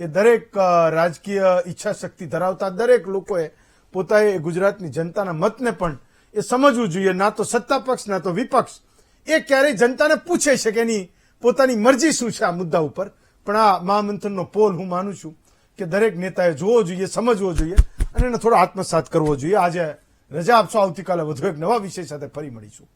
એ દરેક રાજકીય ઈચ્છા શક્તિ ધરાવતા દરેક લોકોએ પોતાએ ગુજરાતની જનતાના મતને પણ એ સમજવું જોઈએ. ના તો સત્તા પક્ષ ના તો વિપક્ષ એ ક્યારેય જનતાને પૂછે છે કે એની પોતાની મરજી શું છે આ મુદ્દા ઉપર. પણ આ મહામંથનનો પોલ હું માનું છું કે દરેક નેતાએ જોવો જોઈએ, સમજવો જોઈએ અને એને થોડો આત્મસાત કરવો જોઈએ. આજે રજા આપશો, આવતીકાલે વધુ એક નવા વિષય સાથે ફરી મળીશું.